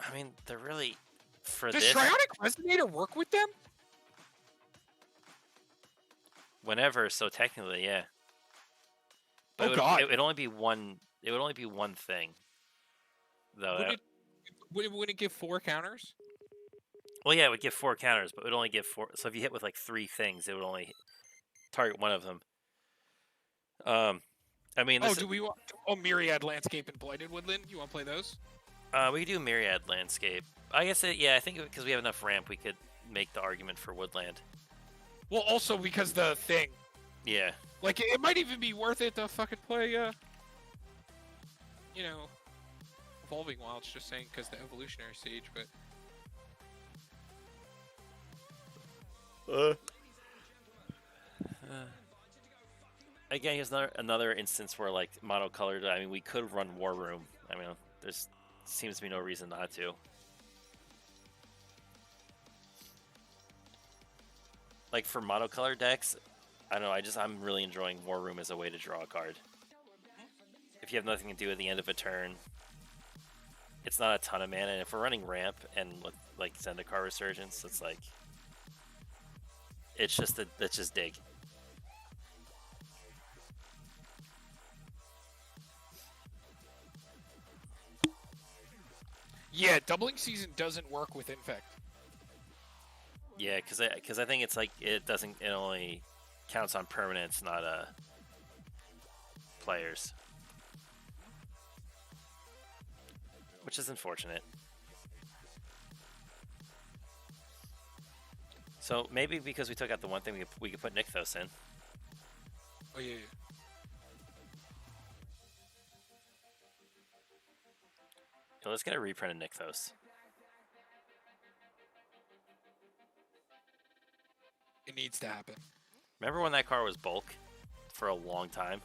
I mean, they're really... Does Trionic Resonator work with them? Whenever, so technically, yeah. But God! It would only be one. It would only be one thing, though. Would it give 4 counters? Well, yeah, it would give 4 counters, but it would only give 4. So if you hit with like 3 things, it would only target one of them. I mean, do we want Myriad Landscape and Blighted Woodland? You want to play those? We could do Myriad Landscape. I guess I think because we have enough ramp, we could make the argument for Woodland. Well, also because the thing. Yeah. Like, it might even be worth it to fucking play, you know, Evolving Wilds, just saying, because the Evolutionary Stage, but... Again, here's another instance where, like, monocolored, I mean, we could run War Room. I mean, there's seems to be no reason not to. Like, for monocolored decks, I don't know, I'm really enjoying War Room as a way to draw a card. If you have nothing to do at the end of a turn, it's not a ton of mana, and if we're running Ramp and, like, Zendikar Resurgence, it's like... It's just dig. Yeah, Doubling Season doesn't work with Infect. Yeah, because I think it's like it only counts on permanents, not players, which is unfortunate. So maybe because we took out the one thing, we could put Nykthos in. Oh yeah. So let's get a reprint of Nykthos. It needs to happen. Remember when that card was bulk for a long time?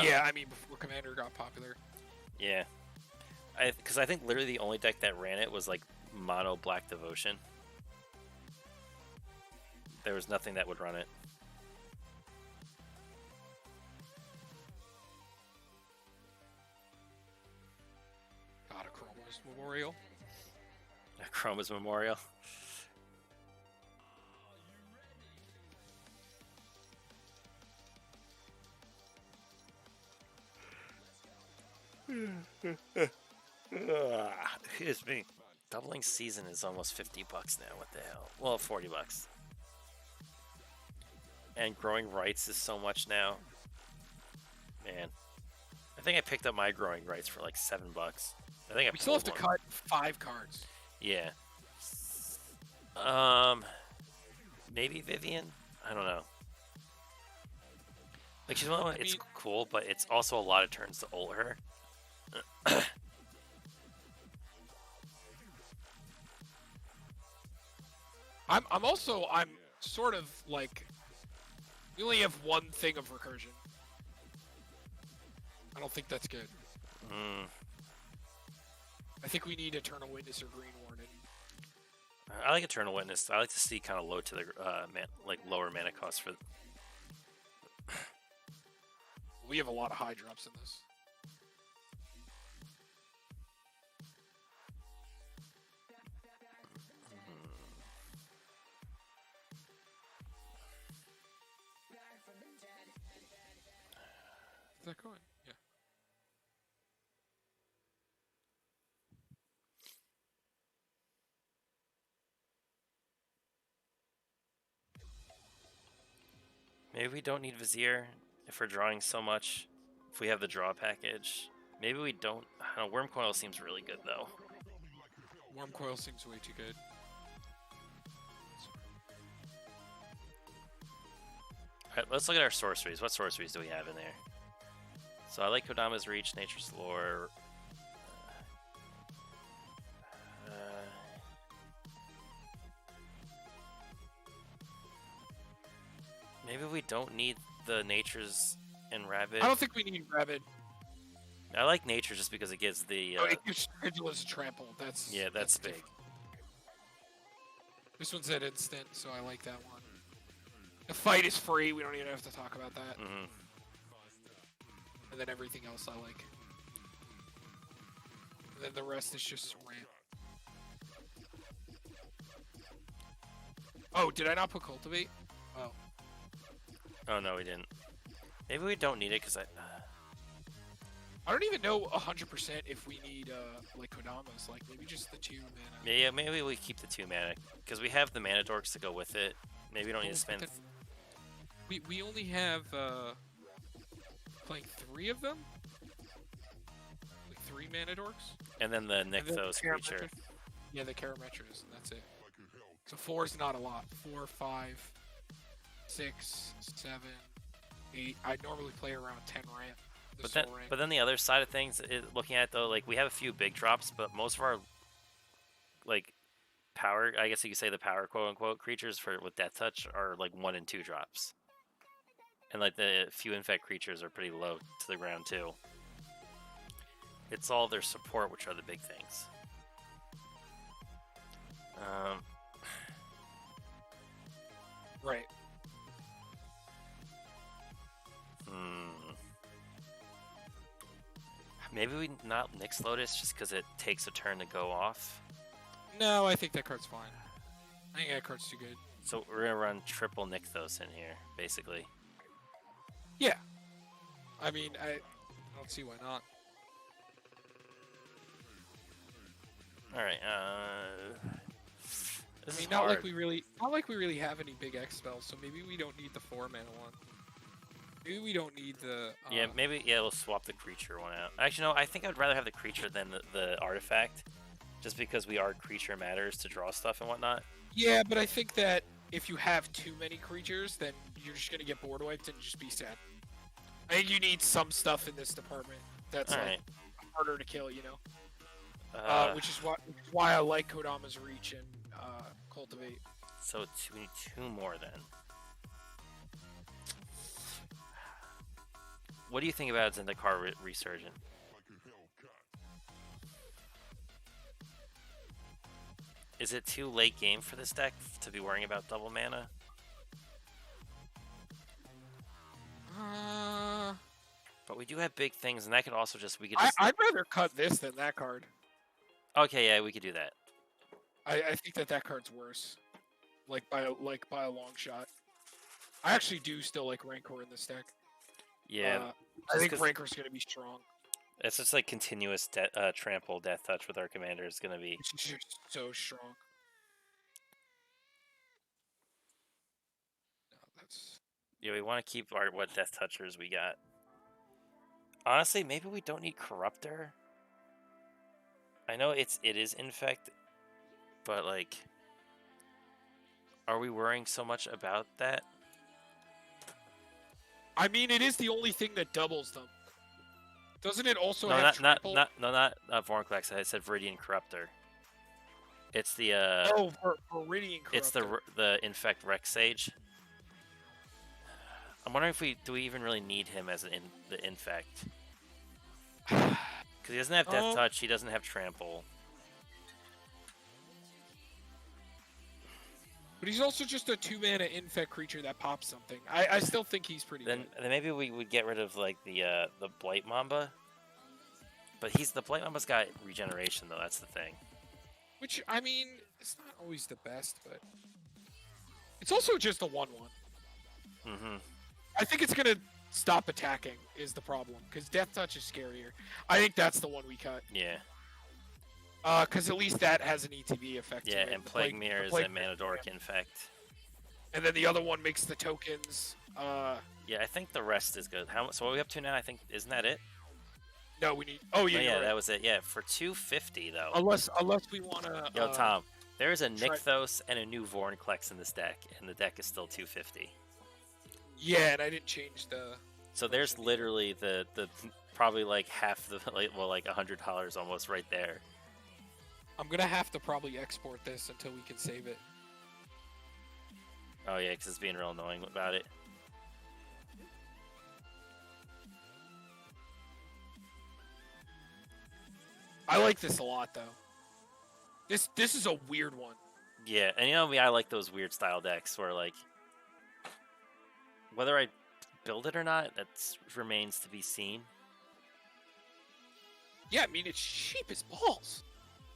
Yeah, I mean, before Commander got popular. Yeah. Because I think literally the only deck that ran it was like mono Black Devotion. There was nothing that would run it. Chroma's Memorial. Chroma's Memorial. Excuse me. Doubling season is almost $50 now. What the hell? Well, $40. And growing rights is so much now. Man, I think I picked up my growing rights for like $7. I think I We still have to one. cut 5 cards. Yeah. Maybe Vivian. I don't know. Like she's one. It's cool, but it's also a lot of turns to ult her. I'm sort of like, we only have one thing of recursion. I don't think that's good. I think we need Eternal Witness or Green Warden. I like Eternal Witness. I like to see kind of low to the lower mana cost for. We have a lot of high drops in this. Is that going? Yeah. Maybe we don't need Vizier if we're drawing so much. If we have the draw package, maybe we don't. I don't know. Worm Coil seems really good though. Worm Coil seems way too good. Alright, let's look at our sorceries. What sorceries do we have in there? So I like Kodama's Reach, Nature's Lore. Maybe we don't need the Nature's and Rabid. I don't think we need Rabid. I like Nature just because it gives the. Oh, it gives Stridulous Trample. That's that's big. Different. This one's at instant, so I like that one. The fight is free. We don't even have to talk about that. And then everything else I like. And then the rest is just ramp. Oh, did I not put Cultivate? Oh. Oh no, we didn't. Maybe we don't need it because I don't even know 100% if we need like Kodama's, like maybe just the 2 mana. Yeah, maybe we keep the 2 mana because we have the mana dorks to go with it. Maybe we don't need to spend. We only have playing 3 of them, like 3 mana dorks, and then the Nykthos creature. Yeah, the Karametras, and that's it. So 4 is not a lot. 4, 5, 6, 7, 8. I normally play around 10 ramp. But then the other side of things, looking at it, though, like we have a few big drops, but most of our like power, I guess you could say the power quote unquote creatures with Death Touch are like 1 and 2 drops, and like the few infect creatures are pretty low to the ground too. It's all their support which are the big things. Right. Maybe we not Nyx Lotus just because it takes a turn to go off. No, I think that card's fine. I think that card's too good. So we're gonna run triple Nykthos in here, basically. Yeah. I mean, I don't see why not. All right. I mean, not like we really have any big X spells, so maybe we don't need the 4 mana one. Maybe we don't need the. Yeah, maybe we'll swap the creature one out. Actually, no, I think I'd rather have the creature than the artifact, just because we are creature matters to draw stuff and whatnot. Yeah, but I think that if you have too many creatures, then you're just gonna get board wiped and just be sad. I think you need some stuff in this department that's harder to kill, you know. Which is why I like Kodama's Reach and Cultivate. So we need 2 more then. What do you think about Zendikar Resurgent? Is it too late game for this deck to be worrying about double mana? But we do have big things, and that could also just I'd rather cut this than that card. Okay, yeah, we could do that. I think that card's worse, by a long shot. I actually do still like Rancor in this deck. Yeah, I just think because Rancor's gonna be strong. it's just like continuous trample death touch with our commander is gonna be. It's just so strong. No, that's. Yeah, we want to keep our what death touchers we got. Honestly, maybe we don't need Corruptor. I know it is infect, but like, are we worrying so much about that? I mean, it is the only thing that doubles them. Doesn't it also No, have not trample? not Vornclax. I said Viridian Corruptor. It's the Oh, for Viridian it's Corruptor. the infect Rex Sage. I'm wondering if do we even really need him as the infect? Because he doesn't have death touch, he doesn't have trample. But he's also just a 2-mana infect creature that pops something. I still think he's pretty good. Then maybe we would get rid of like the Blight Mamba. But the Blight Mamba's got regeneration though. That's the thing. Which, I mean, it's not always the best, but it's also just a 1/1. Mm-hmm. I think it's gonna stop attacking is the problem because Death Touch is scarier. I think that's the one we cut. Yeah. Because at least that has an ETB effect. Yeah, to it. and Plague Mirror is a Mana Dork infect. And then the other one makes the tokens. Yeah, I think the rest is good. So what are we up to now? I think isn't that it? No, we need. Oh yeah, yeah, right. that was it. Yeah, for 250 though. Unless we wanna. Yo, Tom, there is a Nykthos and a new Vornclex in this deck, and the deck is still 250. Yeah, and I didn't change the. So there's literally the probably like half the like $100 almost right there. I'm gonna have to probably export this until we can save it. Oh yeah, because it's being real annoying about it. I like this a lot though. This is a weird one. Yeah, and you know me, I like those weird style decks where like whether I build it or not, that remains to be seen. Yeah, I mean it's cheap as balls.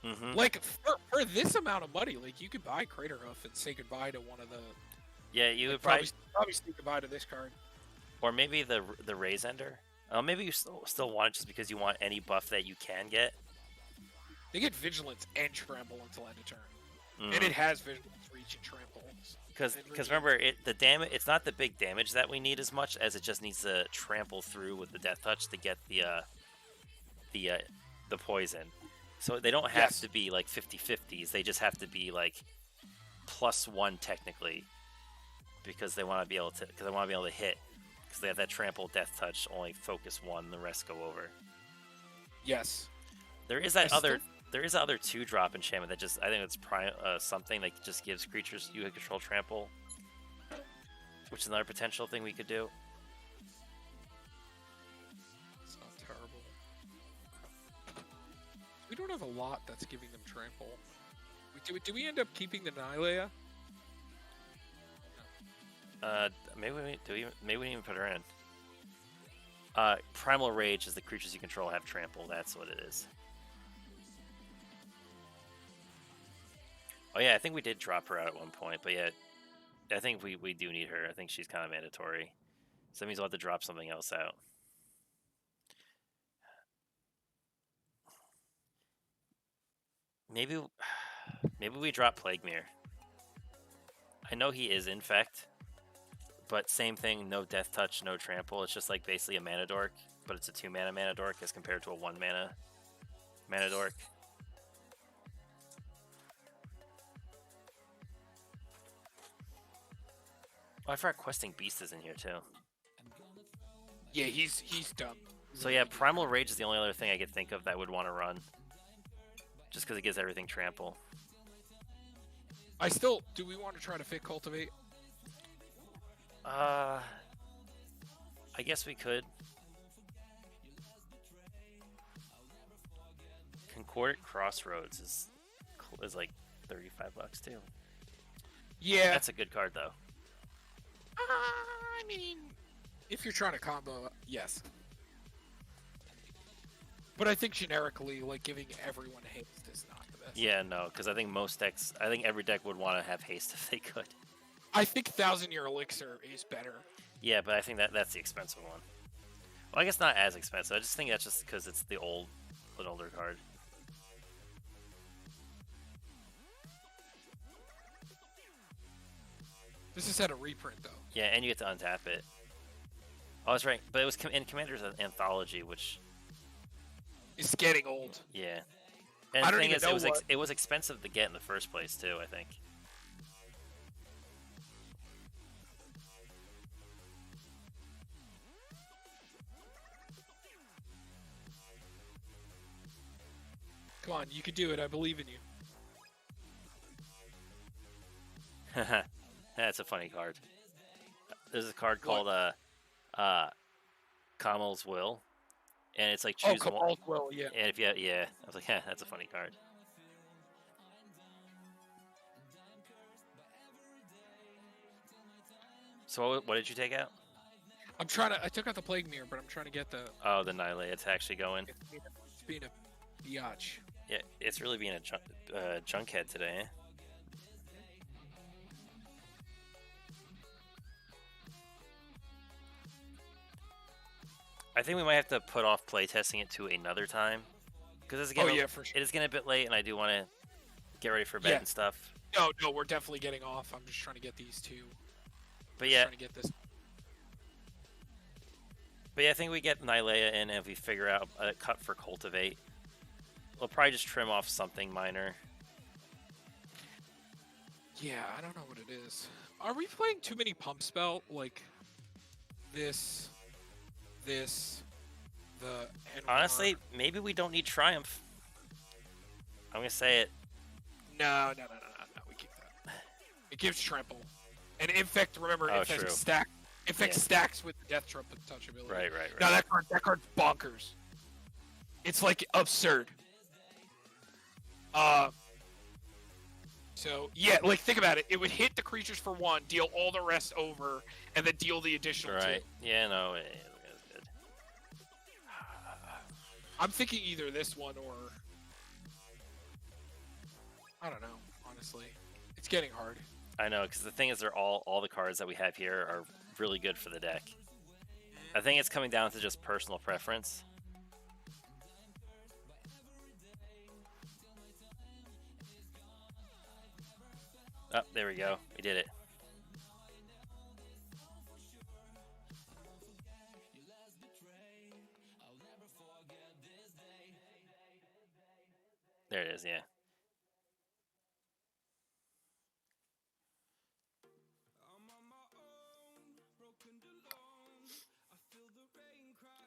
Mm-hmm. Like for this amount of money, like you could buy Craterhoof and say goodbye to one of the. Yeah, you would probably say goodbye to this card. Or maybe the Raise Ender. Maybe you still want it just because you want any buff that you can get. They get Vigilance and Trample until end of turn, and it has Vigilance, Reach, and Trample. Because remember, the damage. It's not the big damage that we need as much as it just needs to trample through with the Death Touch to get the poison. So they don't have to be like 50-50s. They just have to be like +1 technically, because they want to be able to. Because they want to be able to hit. Because they have that trample, Death Touch, only focus 1. The rest go over. Yes. There is that other 2-drop enchantment that just, I think it's something that just gives creatures you control trample, which is another potential thing we could do. It's not terrible. We don't have a lot that's giving them trample. Do we end up keeping the Nylea? Maybe we didn't even put her in. Primal Rage is the creatures you control have trample. That's what it is. Oh yeah, I think we did drop her out at one point, but yeah, I think we do need her. I think she's kind of mandatory. So that means we'll have to drop something else out. Maybe we drop Plague Mirror. I know he is infect, but same thing, no Death Touch, no trample. It's just like basically a Mana Dork, but it's a 2-mana Mana Dork as compared to a 1-mana Mana Dork. Oh, I forgot Questing Beast is in here too. Yeah, he's dumb. So yeah, Primal Rage is the only other thing I could think of that would want to run. Just because it gives everything trample. Do we want to try to fit Cultivate? I guess we could. Concordant Crossroads is like $35 too. Yeah. That's a good card though. I mean, if you're trying to combo, yes. But I think generically, like giving everyone haste is not. Yeah, no, because I think every deck would want to have haste if they could. I think 1,000-Year Elixir is better. Yeah, but I think that's the expensive one. Well, I guess not as expensive. I just think that's just because it's an older card. This is at a reprint though. Yeah, and you get to untap it. Oh, that's right. But it was in Commander's Anthology, which It's getting old. yeah. And I the don't thing even is, know it was expensive to get in the first place too. I think. Come on, you can do it. I believe in you. That's a funny card. There's a card called Kamal's Will, and it's like choose one. Kamal's Will, yeah. And if yeah, I was like, that's a funny card. So what did you take out? I took out the Plague Mirror, but I'm trying to get the. Oh, the Nihilate. It's actually going. It's being a biatch. Yeah, it's really being a junkhead today. Eh? I think we might have to put off playtesting it to another time, because Oh yeah, for sure. It is getting a bit late, and I do want to get ready for bed and stuff. No, we're definitely getting off. I'm just trying to get these two. But yeah, trying to get this. But yeah, I think we get Nylea in, and if we figure out a cut for Cultivate, we'll probably just trim off something minor. Yeah, I don't know what it is. Are we playing too many pump spell? Like this, the. Honestly, maybe we don't need Triumph. I'm gonna say it. No. We keep that. It gives trample, and infect. Remember, infect true. stack. Infect stacks with Death Trumpet touchability. Right. No, that card's bonkers. It's like absurd. So yeah, like think about it. It would hit the creatures for 1, deal all the rest over, and then deal the additional 2. Yeah, no, it's good. I'm thinking either this one or I don't know. Honestly, it's getting hard. I know, because the thing is, all the cards that we have here are really good for the deck. I think it's coming down to just personal preference. Oh, there we go. We did it. There it is, yeah.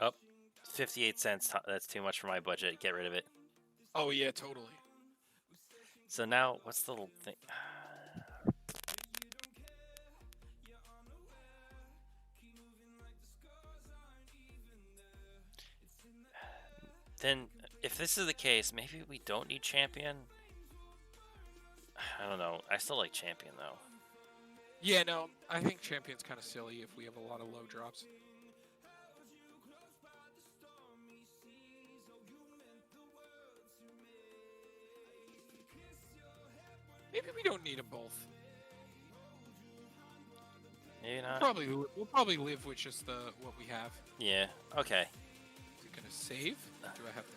Oh, 58 cents. That's too much for my budget. Get rid of it. Oh yeah, totally. So now, what's the little thing? Then, if this is the case, maybe we don't need Champion? I don't know. I still like Champion, though. Yeah, no, I think Champion's kind of silly if we have a lot of low drops. Maybe we don't need them both. Maybe not. We'll probably live with just what we have. Yeah. Okay. Is it gonna save? Do I have to?